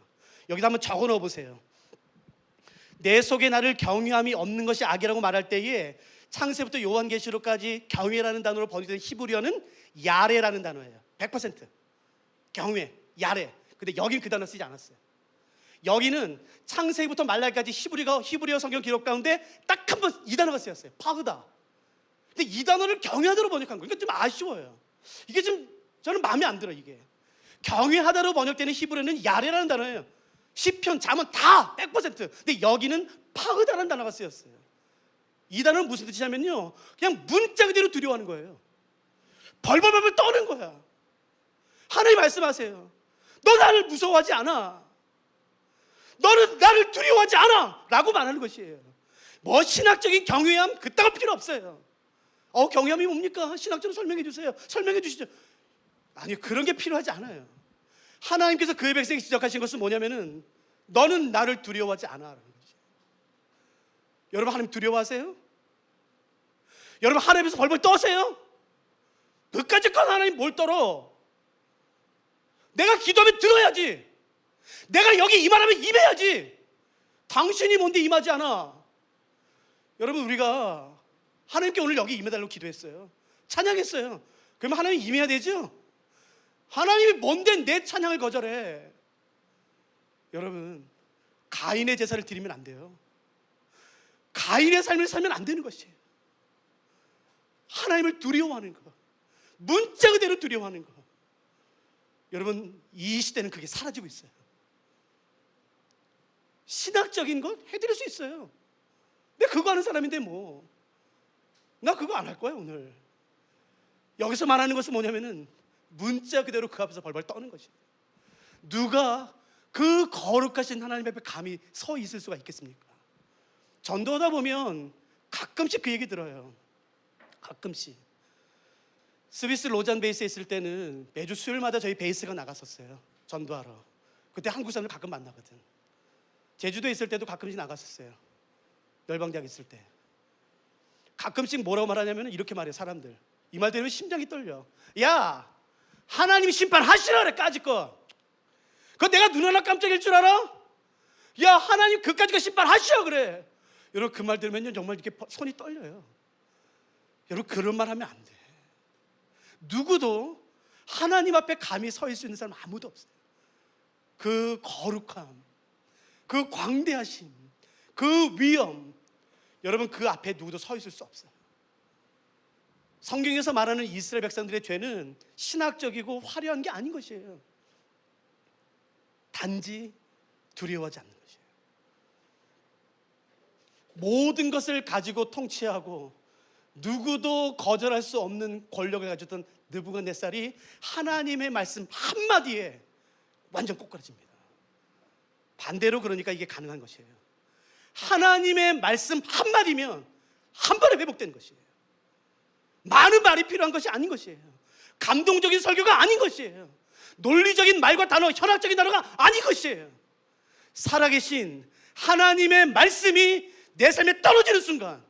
여기다 한번 적어 넣어 보세요. 내 속에 나를 경외함이 없는 것이 악이라고 말할 때에 창세부터 요한계시록까지 경외라는 단어로 번역된 히브리어는 야레라는 단어예요. 100% 경외, 야레. 근데 여긴 그 단어 쓰지 않았어요. 여기는 창세기부터 말라기까지 히브리어 성경 기록 가운데 딱 한 번 이 단어가 쓰였어요. 파그다. 근데 이 단어를 경외하다로 번역한 거예요. 그러니까 좀 아쉬워요. 이게 좀 저는 마음에 안 들어. 이게 경외하다로 번역되는 히브리어는 야레라는 단어예요. 시편, 잠언 다 100%. 근데 여기는 파그다라는 단어가 쓰였어요. 이 단어는 무슨 뜻이냐면요, 그냥 문자 그대로 두려워하는 거예요. 벌벌벌 떠는 거야. 하나님 말씀하세요. 너 나를 무서워하지 않아. 너는 나를 두려워하지 않아 라고 말하는 것이에요. 뭐 신학적인 경외함 그따가 필요 없어요. 경외함이 뭡니까? 신학적으로 설명해 주세요. 설명해 주시죠. 아니, 그런 게 필요하지 않아요. 하나님께서 그의 백성에게 지적하신 것은 뭐냐면은 너는 나를 두려워하지 않아 라는 거죠. 여러분, 하나님 두려워하세요? 여러분, 하나님께서 벌벌 떠세요? 그까짓 건 하나님 뭘 떨어? 내가 기도하면 들어야지. 내가 여기 임하라면 임해야지. 당신이 뭔데 임하지 않아? 여러분, 우리가 하나님께 오늘 여기 임해달라고 기도했어요. 찬양했어요. 그러면 하나님 임해야 되죠? 하나님이 뭔데 내 찬양을 거절해? 여러분, 가인의 제사를 드리면 안 돼요. 가인의 삶을 살면 안 되는 것이에요. 하나님을 두려워하는 거, 문자 그대로 두려워하는 거. 여러분, 이 시대는 그게 사라지고 있어요. 신학적인 것 해드릴 수 있어요. 내가 그거 하는 사람인데 뭐. 나 그거 안 할 거야 오늘. 여기서 말하는 것은 뭐냐면은 문자 그대로 그 앞에서 벌벌 떠는 것이에요. 누가 그 거룩하신 하나님 앞에 감히 서 있을 수가 있겠습니까? 전도하다 보면 가끔씩 그 얘기 들어요. 가끔씩. 스위스 로잔 베이스에 있을 때는 매주 수요일마다 저희 베이스가 나갔었어요. 전도하러. 그때 한국 사람들 가끔 만나거든. 제주도에 있을 때도 가끔씩 나갔었어요. 열방대학 있을 때. 가끔씩 뭐라고 말하냐면 이렇게 말해요. 사람들 이 말 들으면 심장이 떨려. 야, 하나님이 심판하시라 그래. 까짓거 그거 내가 눈 하나 깜짝일 줄 알아? 야, 하나님 그까짓 거 심판하시라 그래. 여러분, 그 말 들으면 정말 이렇게 손이 떨려요. 여러분, 그런 말 하면 안 돼. 누구도 하나님 앞에 감히 서 있을 수 있는 사람 아무도 없어요. 그 거룩함, 그 광대하심, 그 위엄, 여러분, 그 앞에 누구도 서 있을 수 없어요. 성경에서 말하는 이스라엘 백성들의 죄는 신학적이고 화려한 게 아닌 것이에요. 단지 두려워하지 않는 것이에요. 모든 것을 가지고 통치하고 누구도 거절할 수 없는 권력을 가졌던 느부갓네살이 하나님의 말씀 한마디에 완전 꼬꾸라집니다. 반대로 그러니까 이게 가능한 것이에요. 하나님의 말씀 한마디면 한 번에 회복되는 것이에요. 많은 말이 필요한 것이 아닌 것이에요. 감동적인 설교가 아닌 것이에요. 논리적인 말과 단어, 현학적인 단어가 아닌 것이에요. 살아계신 하나님의 말씀이 내 삶에 떨어지는 순간,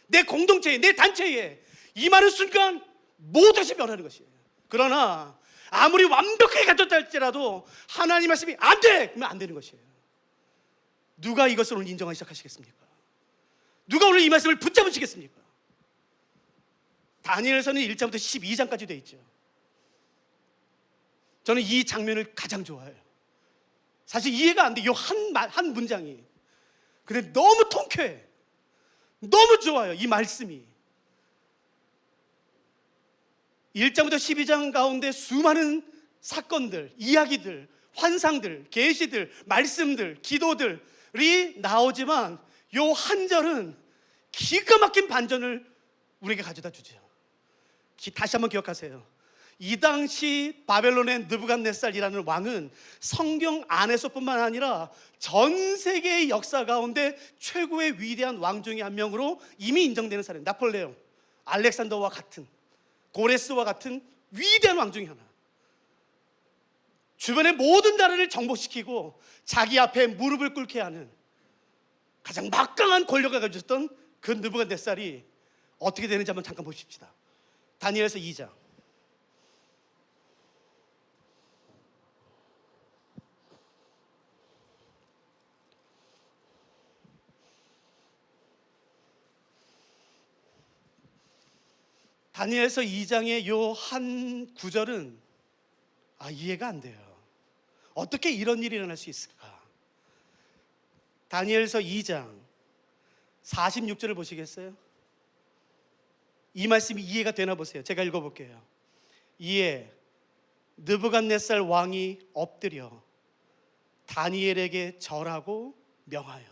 내 공동체에, 내 단체에 임하는 순간 모든 것이 변하는 것이에요. 그러나 아무리 완벽하게 갖췄다 할지라도 하나님 말씀이 안 돼! 그러면 안 되는 것이에요. 누가 이것을 오늘 인정하기 시작하시겠습니까? 누가 오늘 이 말씀을 붙잡으시겠습니까? 다니엘서는 1장부터 12장까지 되어 있죠. 저는 이 장면을 가장 좋아해요. 사실 이해가 안 돼, 이 한 문장이. 근데 너무 통쾌해. 너무 좋아요, 이 말씀이. 1장부터 12장 가운데 수많은 사건들, 이야기들, 환상들, 계시들, 말씀들, 기도들이 나오지만 요 한 절은 기가 막힌 반전을 우리에게 가져다 주죠. 다시 한번 기억하세요. 이 당시 바벨론의 느부갓네살이라는 왕은 성경 안에서뿐만 아니라 전 세계의 역사 가운데 최고의 위대한 왕 중에 한 명으로 이미 인정되는 사람, 나폴레옹, 알렉산더와 같은, 고레스와 같은 위대한 왕 중에 하나. 주변의 모든 나라를 정복시키고 자기 앞에 무릎을 꿇게 하는 가장 막강한 권력을 가지고 있었던 그 느부갓네살이 어떻게 되는지 한번 잠깐 보십시다. 다니엘서 2장. 다니엘서 2장의 요 한 구절은 이해가 안 돼요. 어떻게 이런 일이 일어날 수 있을까? 다니엘서 2장 46절을 보시겠어요? 이 말씀이 이해가 되나 보세요. 제가 읽어볼게요. 이에 느부갓네살 왕이 엎드려 다니엘에게 절하고 명하여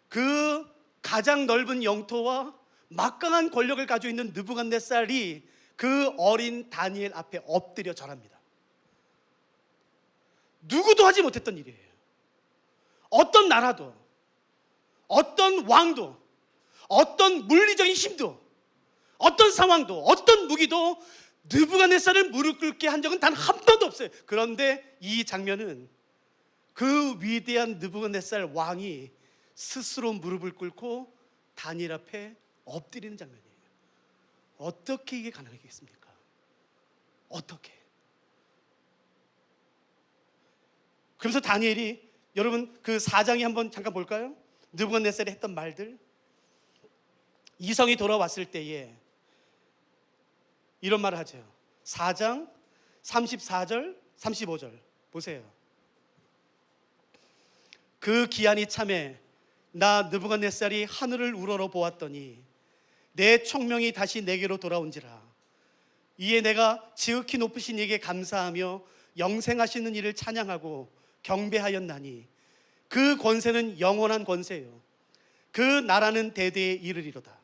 그 가장 넓은 영토와 막강한 권력을 가지고 있는 느부갓네살이 그 어린 다니엘 앞에 엎드려 절합니다. 누구도 하지 못했던 일이에요. 어떤 나라도, 어떤 왕도, 어떤 물리적인 힘도, 어떤 상황도, 어떤 무기도 느부갓네살을 무릎 꿇게 한 적은 단 한 번도 없어요. 그런데 이 장면은 그 위대한 느부갓네살 왕이 스스로 무릎을 꿇고 다니엘 앞에 엎드리는 장면이에요. 어떻게 이게 가능하겠습니까? 어떻게? 그래서 다니엘이, 여러분 그 4장이 한번 잠깐 볼까요? 느부갓네살이 했던 말들. 이성이 돌아왔을 때에 이런 말을 하죠. 4장 34절 35절 보세요. 그 기한이 참에 나 느부갓네살이 하늘을 우러러 보았더니 내 총명이 다시 내게로 돌아온지라. 이에 내가 지극히 높으신 이에게 감사하며 영생하시는 이를 찬양하고 경배하였나니 그 권세는 영원한 권세요 그 나라는 대대에 이르리로다.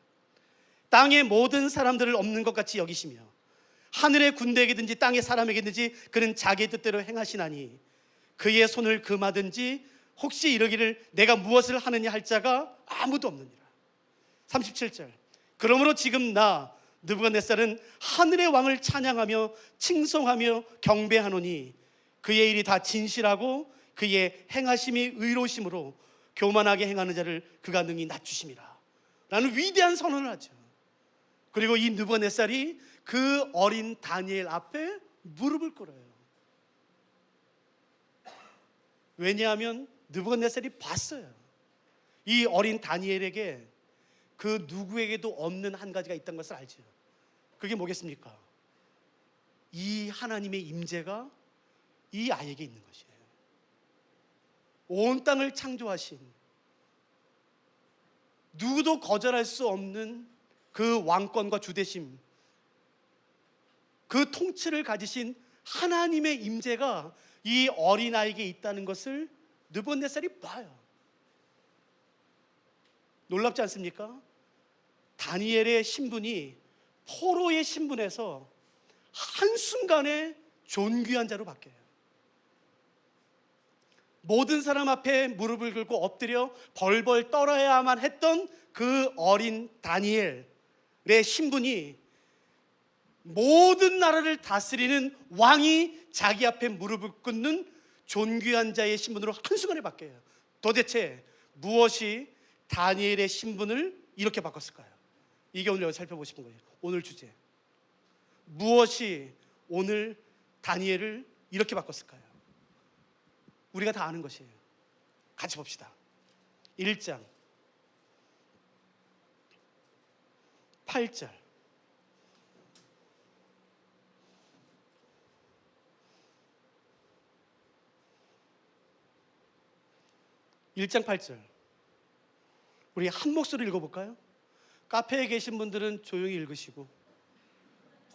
땅의 모든 사람들을 없는 것 같이 여기시며 하늘의 군대에게든지 땅의 사람에게든지 그는 자기 뜻대로 행하시나니 그의 손을 금하든지 혹시 이러기를 내가 무엇을 하느냐 할 자가 아무도 없느니라. 37절. 그러므로 지금 나 느부갓네살은 하늘의 왕을 찬양하며 칭송하며 경배하노니 그의 일이 다 진실하고 그의 행하심이 의로우심으로 교만하게 행하는 자를 그가 능히 낮추심이라 라는 위대한 선언을 하죠. 그리고 이 느부갓네살이 그 어린 다니엘 앞에 무릎을 꿇어요. 왜냐하면 느부갓네살이 봤어요. 이 어린 다니엘에게 그 누구에게도 없는 한 가지가 있다는 것을 알죠. 그게 뭐겠습니까? 이 하나님의 임재가 이 아이에게 있는 것이에요. 온 땅을 창조하신, 누구도 거절할 수 없는 그 왕권과 주대심, 그 통치를 가지신 하나님의 임재가 이 어린아이에게 있다는 것을 느부갓네살이 봐요. 놀랍지 않습니까? 다니엘의 신분이 포로의 신분에서 한순간에 존귀한 자로 바뀌어요. 모든 사람 앞에 무릎을 꿇고 엎드려 벌벌 떨어야만 했던 그 어린 다니엘의 신분이 모든 나라를 다스리는 왕이 자기 앞에 무릎을 꿇는 존귀한 자의 신분으로 한순간에 바뀌어요. 도대체 무엇이 다니엘의 신분을 이렇게 바꿨을까요? 이게 오늘 여기 살펴보고 싶은 거예요. 오늘 주제. 무엇이 오늘 다니엘을 이렇게 바꿨을까요? 우리가 다 아는 것이에요. 같이 봅시다. 1장 8절. 우리 한 목소리 읽어볼까요? 카페에 계신 분들은 조용히 읽으시고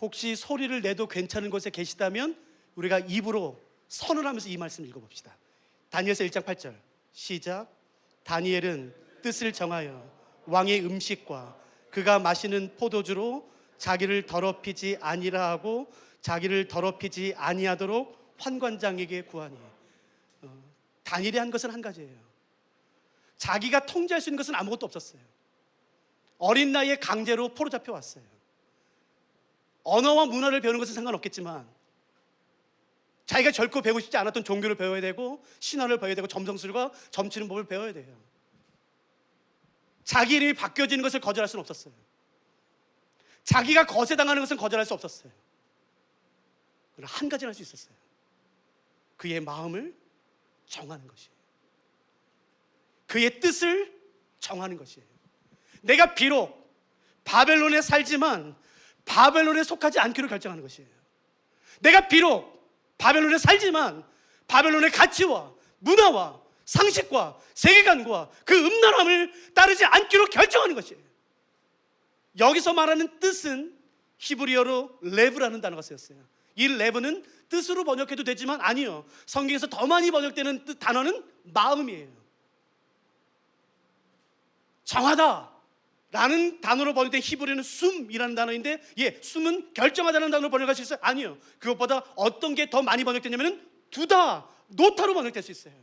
혹시 소리를 내도 괜찮은 곳에 계시다면 우리가 입으로 선언하면서 이 말씀 읽어봅시다. 다니엘서 1장 8절 시작. 다니엘은 뜻을 정하여 왕의 음식과 그가 마시는 포도주로 자기를 더럽히지 아니라 하고 자기를 더럽히지 아니하도록 환관장에게 구하니. 다니엘이 한 것은 한 가지예요. 자기가 통제할 수 있는 것은 아무것도 없었어요. 어린 나이에 강제로 포로 잡혀왔어요. 언어와 문화를 배우는 것은 상관없겠지만 자기가 결코 배우고 싶지 않았던 종교를 배워야 되고 신화를 배워야 되고 점성술과 점치는 법을 배워야 돼요. 자기 이름이 바뀌어지는 것을 거절할 수는 없었어요. 자기가 거세당하는 것은 거절할 수 없었어요. 그러나 한 가지는 할 수 있었어요. 그의 마음을 정하는 것이에요. 그의 뜻을 정하는 것이에요. 내가 비록 바벨론에 살지만 바벨론에 속하지 않기로 결정하는 것이에요. 내가 비록 바벨론에 살지만 바벨론의 가치와 문화와 상식과 세계관과 그 음란함을 따르지 않기로 결정하는 것이에요. 여기서 말하는 뜻은 히브리어로 레브라는 단어가 쓰였어요. 이 레브는 뜻으로 번역해도 되지만 아니요, 성경에서 더 많이 번역되는 단어는 마음이에요. 정하다 라는 단어로 번역된 히브리어는 숨이라는 단어인데, 숨은 결정하다는 단어로 번역할 수 있어요? 아니요. 그것보다 어떤 게 더 많이 번역되냐면 두다, 놓다로 번역될 수 있어요.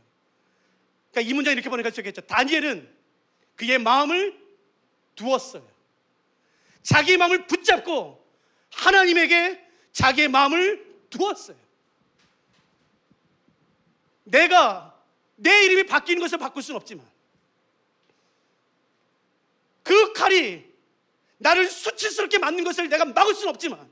그러니까 이 문장 이렇게 번역할 수 있겠죠. 다니엘은 그의 마음을 두었어요. 자기의 마음을 붙잡고 하나님에게 자기의 마음을 두었어요. 내가 내 이름이 바뀌는 것을 바꿀 수는 없지만 그 칼이 나를 수치스럽게 맞는 것을 내가 막을 수는 없지만,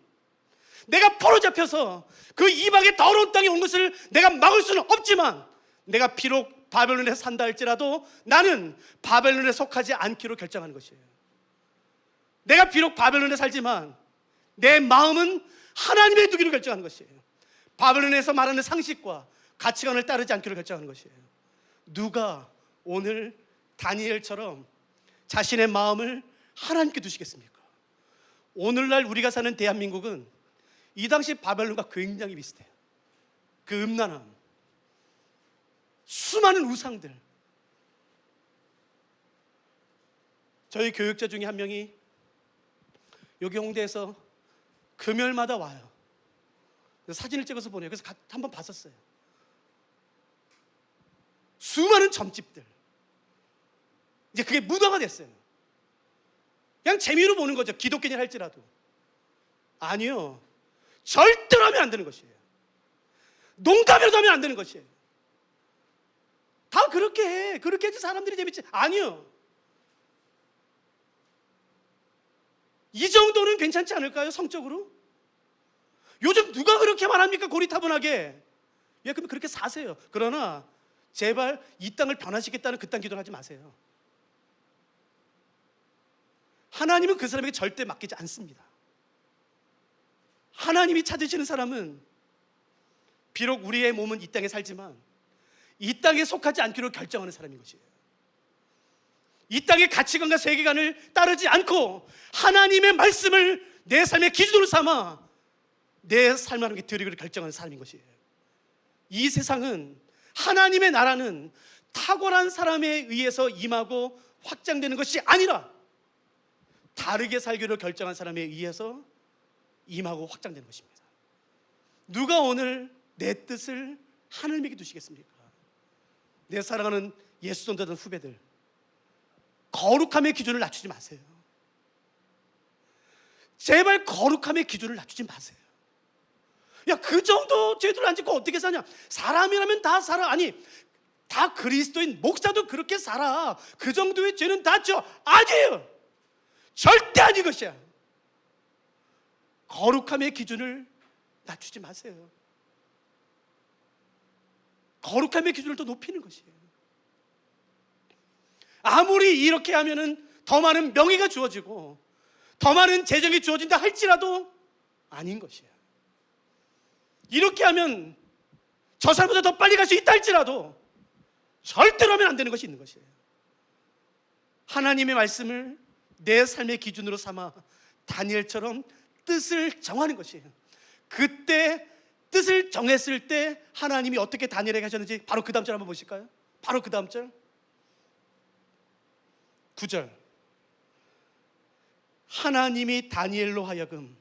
내가 포로 잡혀서 그 이방의 더러운 땅에 온 것을 내가 막을 수는 없지만, 내가 비록 바벨론에 산다 할지라도 나는 바벨론에 속하지 않기로 결정하는 것이에요. 내가 비록 바벨론에 살지만 내 마음은 하나님의 두기로 결정하는 것이에요. 바벨론에서 말하는 상식과 가치관을 따르지 않기로 결정하는 것이에요. 누가 오늘 다니엘처럼 자신의 마음을 하나님께 두시겠습니까? 오늘날 우리가 사는 대한민국은 이 당시 바벨론과 굉장히 비슷해요. 그 음란함, 수많은 우상들. 저희 교육자 중에 한 명이 여기 홍대에서 금요일마다 와요. 그래서 사진을 찍어서 보내요. 그래서 한번 봤었어요. 수많은 점집들. 이제 그게 문화가 됐어요. 그냥 재미로 보는 거죠. 기독교인 할지라도. 아니요, 절대로 하면 안 되는 것이에요. 농담이라도 하면 안 되는 것이에요. 다 그렇게 해. 그렇게 해야지 사람들이 재밌지. 아니요, 이 정도는 괜찮지 않을까요? 성적으로? 요즘 누가 그렇게 말합니까? 고리타분하게. 그럼 그렇게 사세요. 그러나 제발 이 땅을 변화시키겠다는 그딴 기도를 하지 마세요. 하나님은 그 사람에게 절대 맡기지 않습니다. 하나님이 찾으시는 사람은 비록 우리의 몸은 이 땅에 살지만 이 땅에 속하지 않기로 결정하는 사람인 것이에요. 이 땅의 가치관과 세계관을 따르지 않고 하나님의 말씀을 내 삶의 기준으로 삼아 내 삶 하나님께 드리기로 결정하는 사람인 것이에요. 이 세상은, 하나님의 나라는 탁월한 사람에 의해서 임하고 확장되는 것이 아니라 다르게 살기로 결정한 사람에 의해서 임하고 확장되는 것입니다. 누가 오늘 내 뜻을 하나님에게 두시겠습니까? 내 사랑하는 예수 존재하는 후배들, 거룩함의 기준을 낮추지 마세요. 제발 거룩함의 기준을 낮추지 마세요. 그 정도 죄들 안 짓고 어떻게 사냐? 사람이라면 다 살아. 아니, 다 그리스도인, 목사도 그렇게 살아. 그 정도의 죄는 다 져. 아니에요. 절대 아닌 것이야. 거룩함의 기준을 낮추지 마세요. 거룩함의 기준을 더 높이는 것이에요. 아무리 이렇게 하면은 더 많은 명예가 주어지고 더 많은 재정이 주어진다 할지라도 아닌 것이에요. 이렇게 하면 저 사람보다 더 빨리 갈 수 있다 할지라도 절대로 하면 안 되는 것이 있는 것이에요. 하나님의 말씀을 내 삶의 기준으로 삼아 다니엘처럼 뜻을 정하는 것이에요. 그때 뜻을 정했을 때 하나님이 어떻게 다니엘에게 하셨는지 바로 그 다음 절 한번 보실까요? 바로 그 다음 절 9절. 하나님이 다니엘로 하여금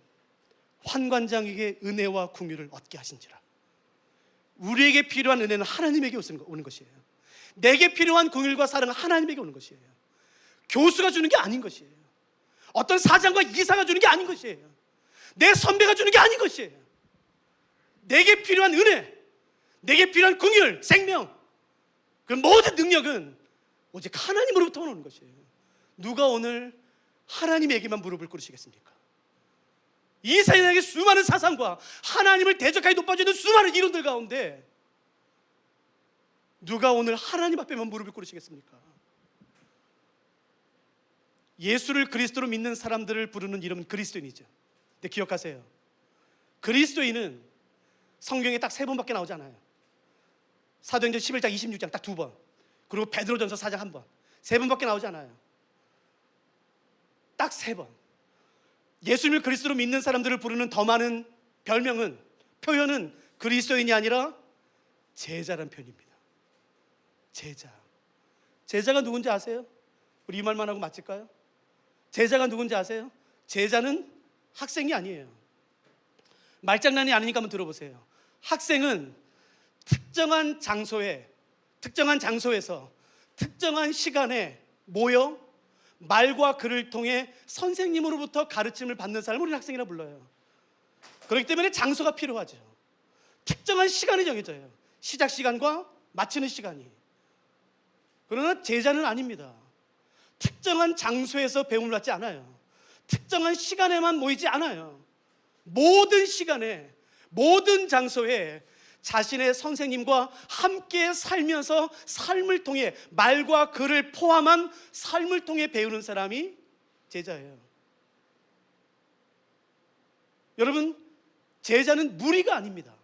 환관장에게 은혜와 궁유를 얻게 하신지라. 우리에게 필요한 은혜는 하나님에게 오는 것이에요. 내게 필요한 궁율과 사랑은 하나님에게 오는 것이에요. 교수가 주는 게 아닌 것이에요. 어떤 사장과 이사가 주는 게 아닌 것이에요. 내 선배가 주는 게 아닌 것이에요. 내게 필요한 은혜, 내게 필요한 궁율, 생명, 그 모든 능력은 오직 하나님으로부터 오는 것이에요. 누가 오늘 하나님에게만 무릎을 꿇으시겠습니까? 이 세상의 수많은 사상과 하나님을 대적하게 높아지는 수많은 이론들 가운데 누가 오늘 하나님 앞에만 무릎을 꿇으시겠습니까? 예수를 그리스도로 믿는 사람들을 부르는 이름은 그리스도인이죠. 근데 기억하세요. 그리스도인은 성경에 딱 3번밖에 나오지 않아요. 사도행전 11장 26장 딱 2번, 그리고 베드로전서 4장 1번, 3번밖에 나오지 않아요. 딱 3번. 예수님을 그리스도로 믿는 사람들을 부르는 더 많은 별명은, 표현은 그리스도인이 아니라 제자란 표현입니다. 제자. 제자가 누군지 아세요? 우리 이 말만 하고 마칠까요? 제자가 누군지 아세요? 제자는 학생이 아니에요. 말장난이 아니니까 한번 들어보세요. 학생은 특정한 장소에서 특정한 시간에 모여 말과 글을 통해 선생님으로부터 가르침을 받는 사람을 우리는 학생이라 불러요. 그렇기 때문에 장소가 필요하죠. 특정한 시간이 정해져요. 시작 시간과 마치는 시간이. 그러나 제자는 아닙니다. 특정한 장소에서 배움을 받지 않아요. 특정한 시간에만 모이지 않아요. 모든 시간에, 모든 장소에 자신의 선생님과 함께 살면서 삶을 통해, 말과 글을 포함한 삶을 통해 배우는 사람이 제자예요. 여러분, 제자는 무리가 아닙니다.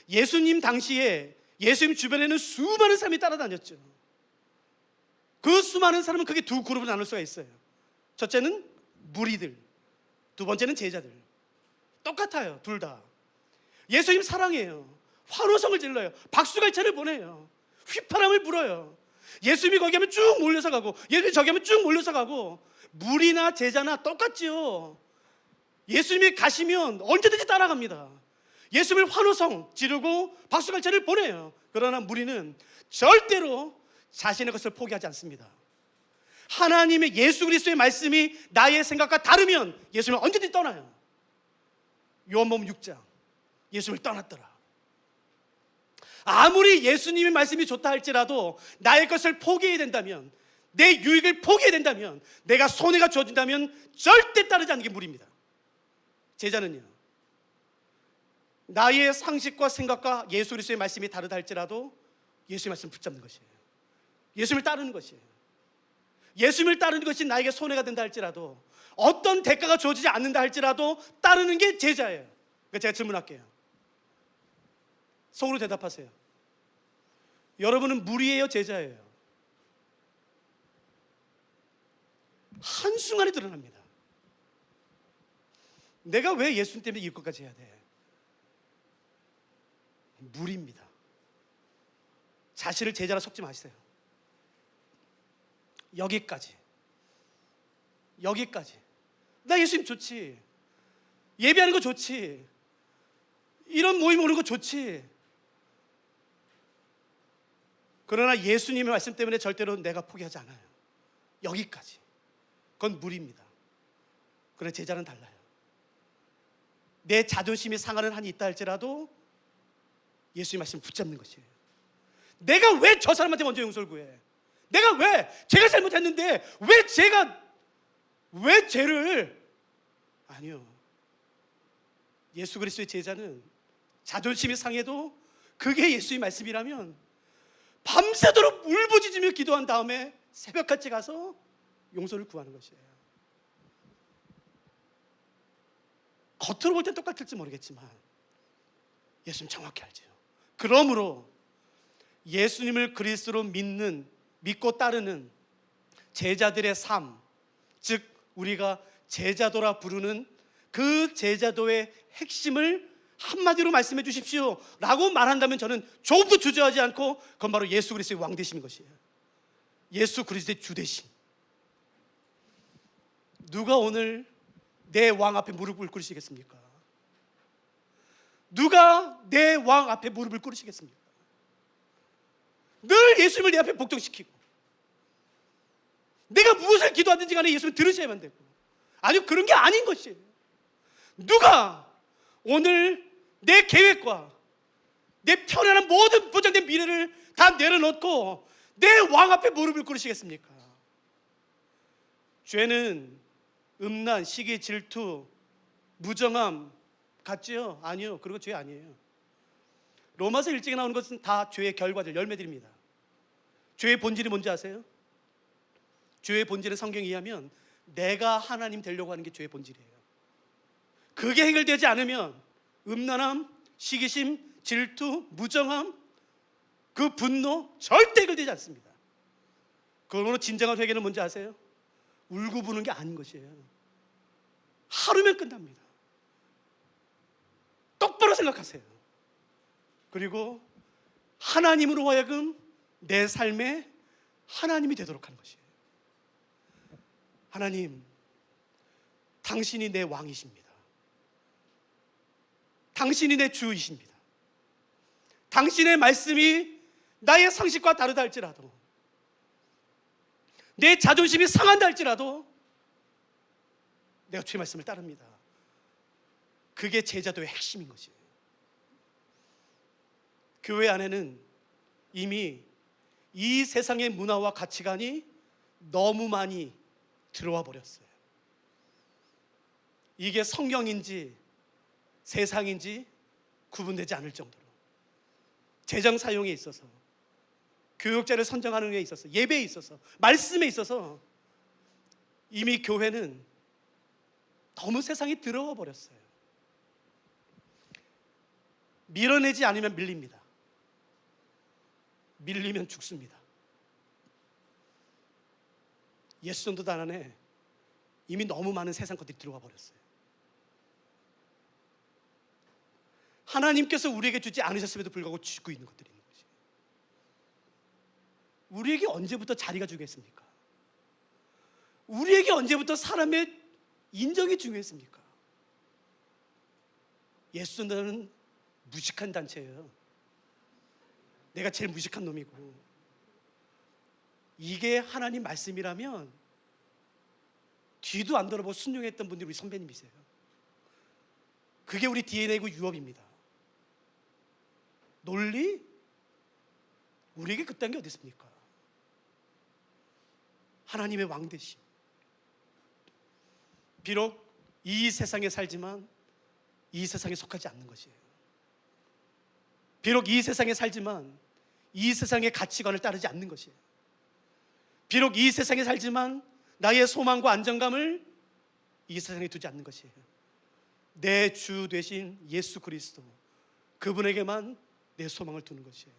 예수님 당시에 예수님 주변에는 수많은 사람이 따라다녔죠. 그 수많은 사람은 크게 두 그룹으로 나눌 수가 있어요. 첫째는 무리들, 두 번째는 제자들. 똑같아요, 둘 다. 예수님 사랑해요. 환호성을 질러요. 박수갈채를 보내요. 휘파람을 불어요. 예수님이 거기 하면 쭉 몰려서 가고, 예수님이 저기 하면 쭉 몰려서 가고. 무리나 제자나 똑같지요. 예수님이 가시면 언제든지 따라갑니다. 예수님을 환호성 지르고 박수갈채를 보내요. 그러나 무리는 절대로 자신의 것을 포기하지 않습니다. 하나님의 예수 그리스도의 말씀이 나의 생각과 다르면 예수님을 언제든지 떠나요. 요한복음 6장, 예수님을 떠났더라. 아무리 예수님의 말씀이 좋다 할지라도 나의 것을 포기해야 된다면, 내 유익을 포기해야 된다면, 내가 손해가 주어진다면 절대 따르지 않는 게 무리입니다. 제자는요, 나의 상식과 생각과 예수 그리스도의 말씀이 다르다 할지라도 예수의 말씀을 붙잡는 것이에요. 예수님을 따르는 것이에요. 예수님을 따르는 것이 나에게 손해가 된다 할지라도, 어떤 대가가 주어지지 않는다 할지라도 따르는 게 제자예요. 그러니까 제가 질문할게요. 속으로 대답하세요. 여러분은 무리예요, 제자예요? 한순간에 드러납니다. 내가 왜 예수님 때문에 이것까지 해야 돼? 무리입니다. 자신을 제자라 속지 마세요. 여기까지. 나 예수님 좋지, 예배하는 거 좋지, 이런 모임 오는 거 좋지. 그러나 예수님의 말씀 때문에 절대로 내가 포기하지 않아요. 여기까지. 그건 무리입니다. 그러나 제자는 달라요. 내 자존심이 상하는 한이 있다 할지라도 예수님의 말씀을 붙잡는 것이에요. 내가 왜 저 사람한테 먼저 용서를 구해? 제가 잘못했는데 왜 죄를? 아니요. 예수 그리스도의 제자는 자존심이 상해도 그게 예수의 말씀이라면 밤새도록 울부짖으며 기도한 다음에 새벽같이 가서 용서를 구하는 것이에요. 겉으로 볼 땐 똑같을지 모르겠지만 예수님 정확히 알죠. 그러므로 예수님을 그리스도로 믿고 따르는 제자들의 삶, 즉 우리가 제자도라 부르는 그 제자도의 핵심을 한마디로 말씀해 주십시오 라고 말한다면 저는 조금도 주저하지 않고 그건 바로 예수 그리스도의 왕되심인 것이에요. 예수 그리스도의 주되심. 누가 오늘 내 왕 앞에 무릎을 꿇으시겠습니까? 누가 내 왕 앞에 무릎을 꿇으시겠습니까? 늘 예수님을 내 앞에 복종시키고 내가 무엇을 기도하든지 간에 예수님 들으셔야만 되고, 아니요, 그런 게 아닌 것이에요. 누가 오늘 내 계획과 내 편안한 모든 보장된 미래를 다 내려놓고 내 왕 앞에 무릎을 꿇으시겠습니까? 죄는 음란, 시기, 질투, 무정함 같지요? 아니요, 그리고 죄 아니에요. 로마서 1장에 나오는 것은 다 죄의 결과들, 열매들입니다. 죄의 본질이 뭔지 아세요? 죄의 본질은 성경에 의하면 내가 하나님 되려고 하는 게 죄의 본질이에요. 그게 해결되지 않으면 음란함, 시기심, 질투, 무정함, 그 분노 절대 해결되지 않습니다. 그러므로 진정한 회개는 뭔지 아세요? 울고 부는 게 아닌 것이에요. 하루면 끝납니다. 똑바로 생각하세요. 그리고 하나님으로 하여금 내 삶에 하나님이 되도록 하는 것이에요. 하나님, 당신이 내 왕이십니다. 당신이 내 주이십니다. 당신의 말씀이 나의 상식과 다르다 할지라도, 내 자존심이 상한다 할지라도 내가 주의 말씀을 따릅니다. 그게 제자도의 핵심인 것이에요. 교회 안에는 이미 이 세상의 문화와 가치관이 너무 많이 들어와 버렸어요. 이게 성경인지 세상인지 구분되지 않을 정도로 재정 사용에 있어서, 교육자를 선정하는 데 있어서, 예배에 있어서, 말씀에 있어서 이미 교회는 너무 세상이 들어와 버렸어요. 밀어내지 않으면 밀립니다. 밀리면 죽습니다. 예수전도단 안에 이미 너무 많은 세상 것들이 들어와 버렸어요. 하나님께서 우리에게 주지 않으셨음에도 불구하고 쥐고 있는 것들이 있는 것이에요. 우리에게 언제부터 자리가 중요했습니까? 우리에게 언제부터 사람의 인정이 중요했습니까? 예수전도단은 무식한 단체예요. 내가 제일 무식한 놈이고, 이게 하나님 말씀이라면 뒤도 안 돌아보고 순종했던 분들이 우리 선배님이세요. 그게 우리 DNA고 유업입니다. 논리? 우리에게 그딴 게 어디 있습니까? 하나님의 왕되심. 비록 이 세상에 살지만 이 세상에 속하지 않는 것이에요. 비록 이 세상에 살지만 이 세상의 가치관을 따르지 않는 것이에요. 비록 이 세상에 살지만 나의 소망과 안정감을 이 세상에 두지 않는 것이에요. 내 주 되신 예수 그리스도, 그분에게만 내 소망을 두는 것이에요.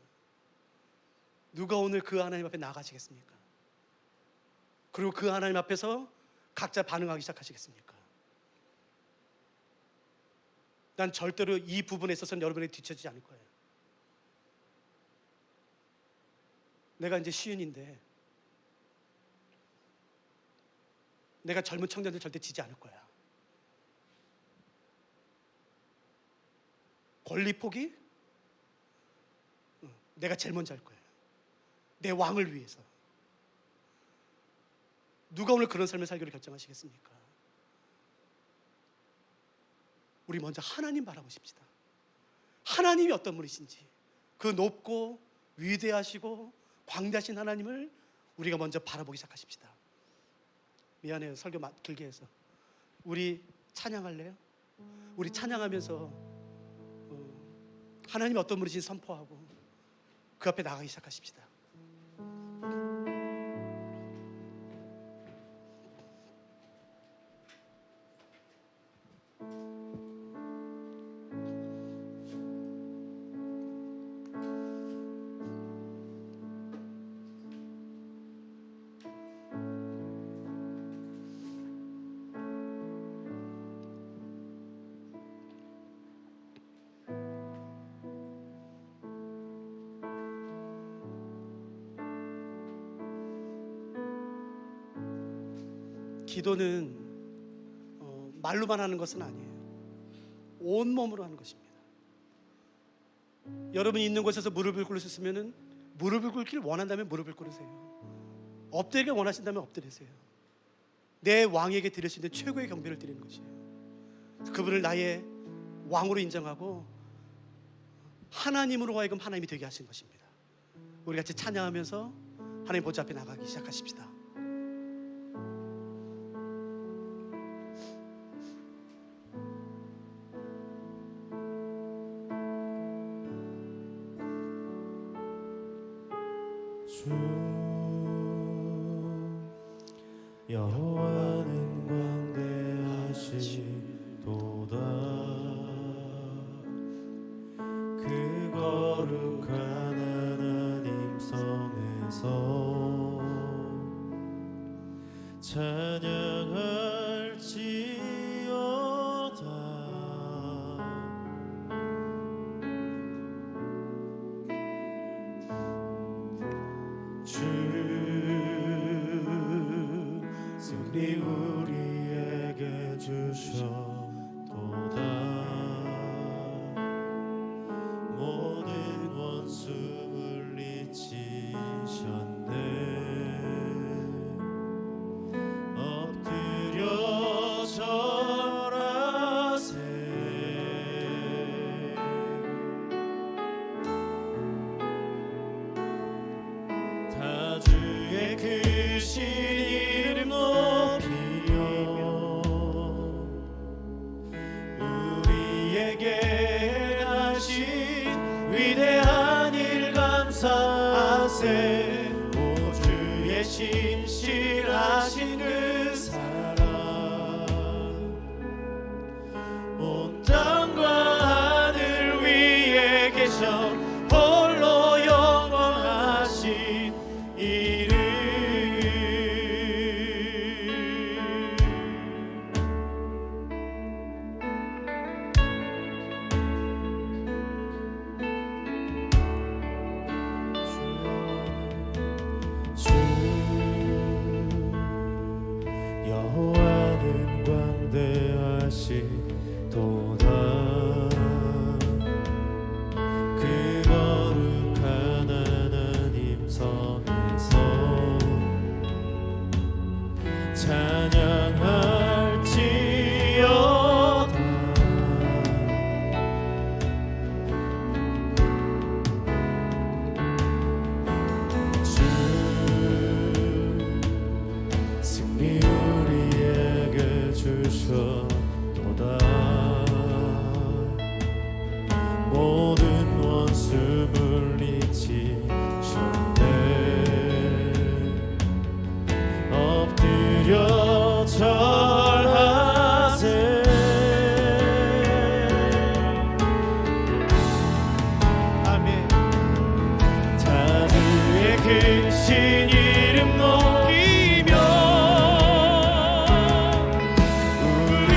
누가 오늘 그 하나님 앞에 나가시겠습니까? 그리고 그 하나님 앞에서 각자 반응하기 시작하시겠습니까? 난 절대로 이 부분에 있어서는 여러분에게 뒤처지지 않을 거예요. 내가 이제 시은인데 내가 젊은 청년들 절대 지지 않을 거야. 권리 포기? 내가 제일 먼저 할 거야. 내 왕을 위해서. 누가 오늘 그런 삶을 살기로 결정하시겠습니까? 우리 먼저 하나님 바라보십시다. 하나님이 어떤 분이신지, 그 높고 위대하시고 광대하신 하나님을 우리가 먼저 바라보기 시작하십시다. 미안해요, 설교 길게 해서. 우리 찬양할래요? 우리 찬양하면서 하나님이 어떤 분이신지 선포하고 그 앞에 나가기 시작하십시다. 기도는 말로만 하는 것은 아니에요. 온몸으로 하는 것입니다. 여러분이 있는 곳에서 무릎을 꿇으셨으면 무릎을 꿇기를 원한다면 무릎을 꿇으세요. 엎드리길 원하신다면 엎드리세요. 내 왕에게 드릴 수 있는 최고의 경배를 드리는 것이에요. 그분을 나의 왕으로 인정하고 하나님으로 하여금 하나님이 되게 하신 것입니다. 우리 같이 찬양하면서 하나님 보좌 앞에 나가기 시작하십시다.
주 여호와는 광대하시도다. 그 거룩한 하나님 성에서 찬양할지어다. 주 승리 우리에게 주셨도다. 모든 원수 물리치셨네. 엎드려 절하세. 다 주의 크신 이름 높이며 우리에게 하신 위대한 일 감사하세. 오 주의 신실하신 그 사랑 온 땅과 하늘 위에 계셔 홀로 영원하신 이름. 주 여호와는 광대하시도다. 그 거룩한 하나님 성에서 찬양할지어다. 주 승리 우리에게 주셨도다. 모든 원수 물리치셨네. 엎드려 절하세. 아멘. 다 주의 크신 이름 높이며 우리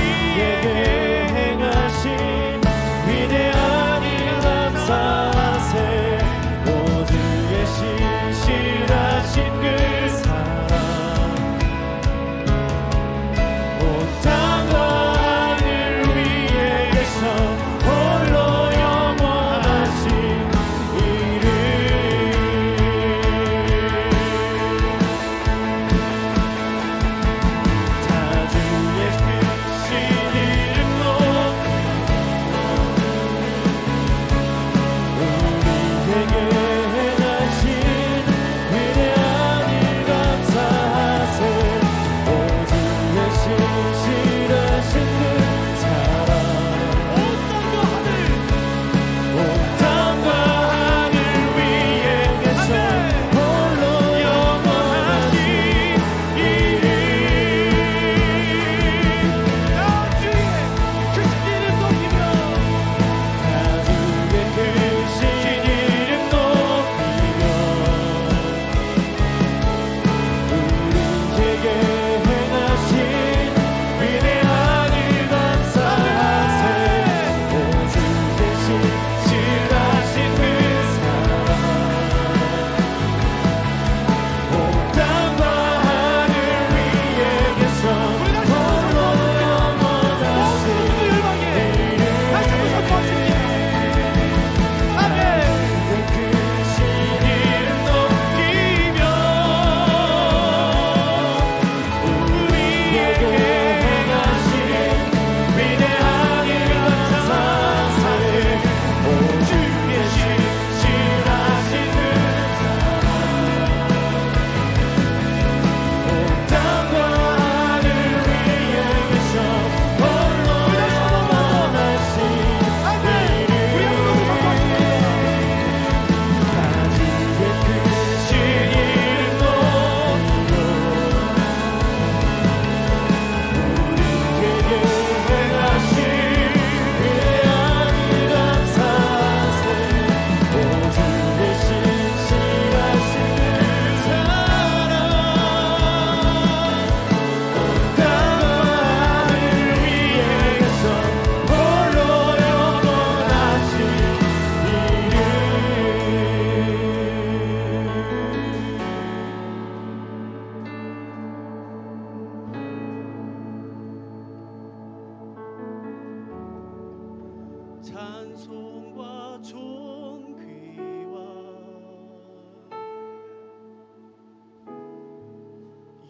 찬송과 존귀와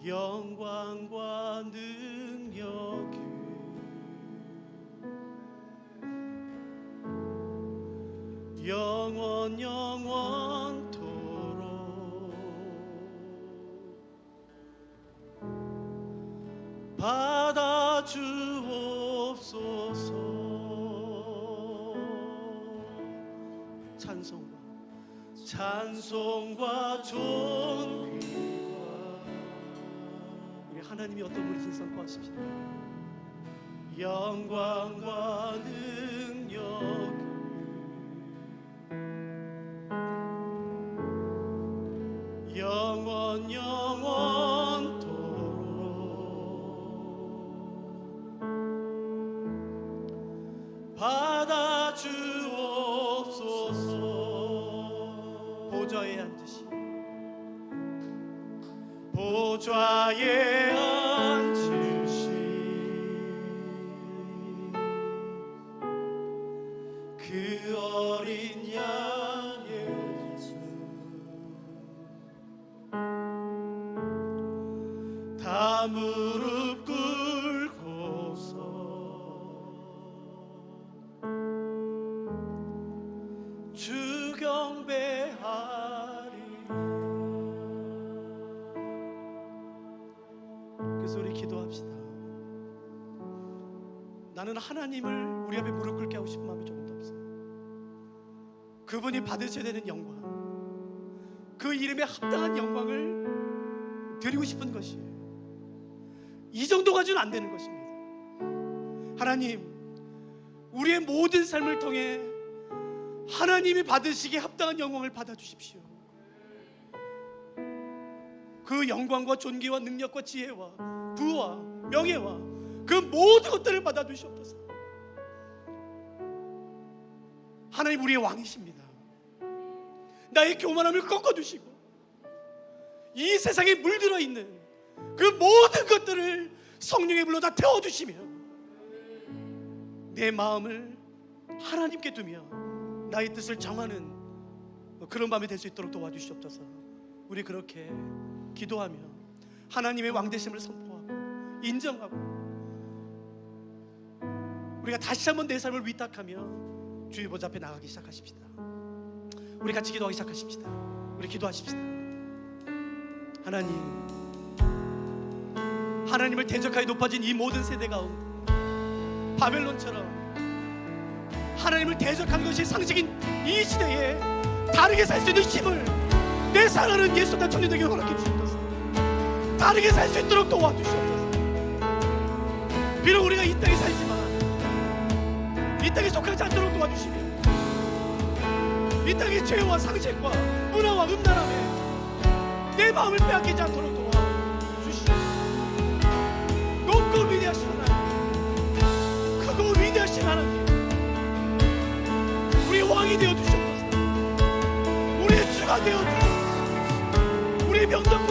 영광과 능력이 영원토록 받아 주옵소서. 찬송과 존귀와 우리 하나님이 어떤 분이신지 선포하십시다. 영광과 능력이 영원토록 받아 주옵소서. 보좌에 앉으시 보좌에 앉으시 그 어린 양 예수 다 무릎 꿇고서 주 경배하리. 그래서 우리 기도합시다. 나는 하나님을 우리 앞에 무릎 꿇게 하고 싶은 마음이 조금도 없어요. 그분이 받으셔야 되는 영광, 그 이름에 합당한 영광을 드리고 싶은 것이에요. 이 정도 가지고는 안 되는 것입니다. 하나님, 우리의 모든 삶을 통해 하나님이 받으시기에 합당한 영광을 받아주십시오. 그 영광과 존귀와 능력과 지혜와 부와 명예와 그 모든 것들을 받아주시옵소서. 하나님, 우리의 왕이십니다. 나의 교만함을 꺾어주시고 이 세상에 물들어 있는 그 모든 것들을 성령의 불로 다 태워주시며 내 마음을 하나님께 두며 나의 뜻을 정하는 그런 밤이 될 수 있도록 도와주시옵소서. 우리 그렇게 기도하며 하나님의 왕되심을 선포하고 인정하고 우리가 다시 한번 내 삶을 위탁하며 주의 보좌 앞에 나가기 시작하십시다. 우리 같이 기도하기 시작하십시다. 우리 기도하십시다. 하나님을 대적하여 높아진 이 모든 세대 가운데 바벨론처럼 하나님을 대적하는 것이 상식인 이 시대에 다르게 살 수 있는 힘을 내 사랑하는 예수나 청년에게 허락해 주시옵소서. 다르게 살 수 있도록 도와주시옵소서. 비록 우리가 이 땅에 살지만 이 땅에 속하지 않도록 도와주시며 이 땅의 죄와 상식과 문화와 음란함에 내 마음을 빼앗기지 않도록 도와주시옵소서. 높고 위대하신 하나님, 크고 위대하신 하나님, 우리 왕이 되어주시옵소서. 우리의 주가 되어주시옵소서. 우리의 명령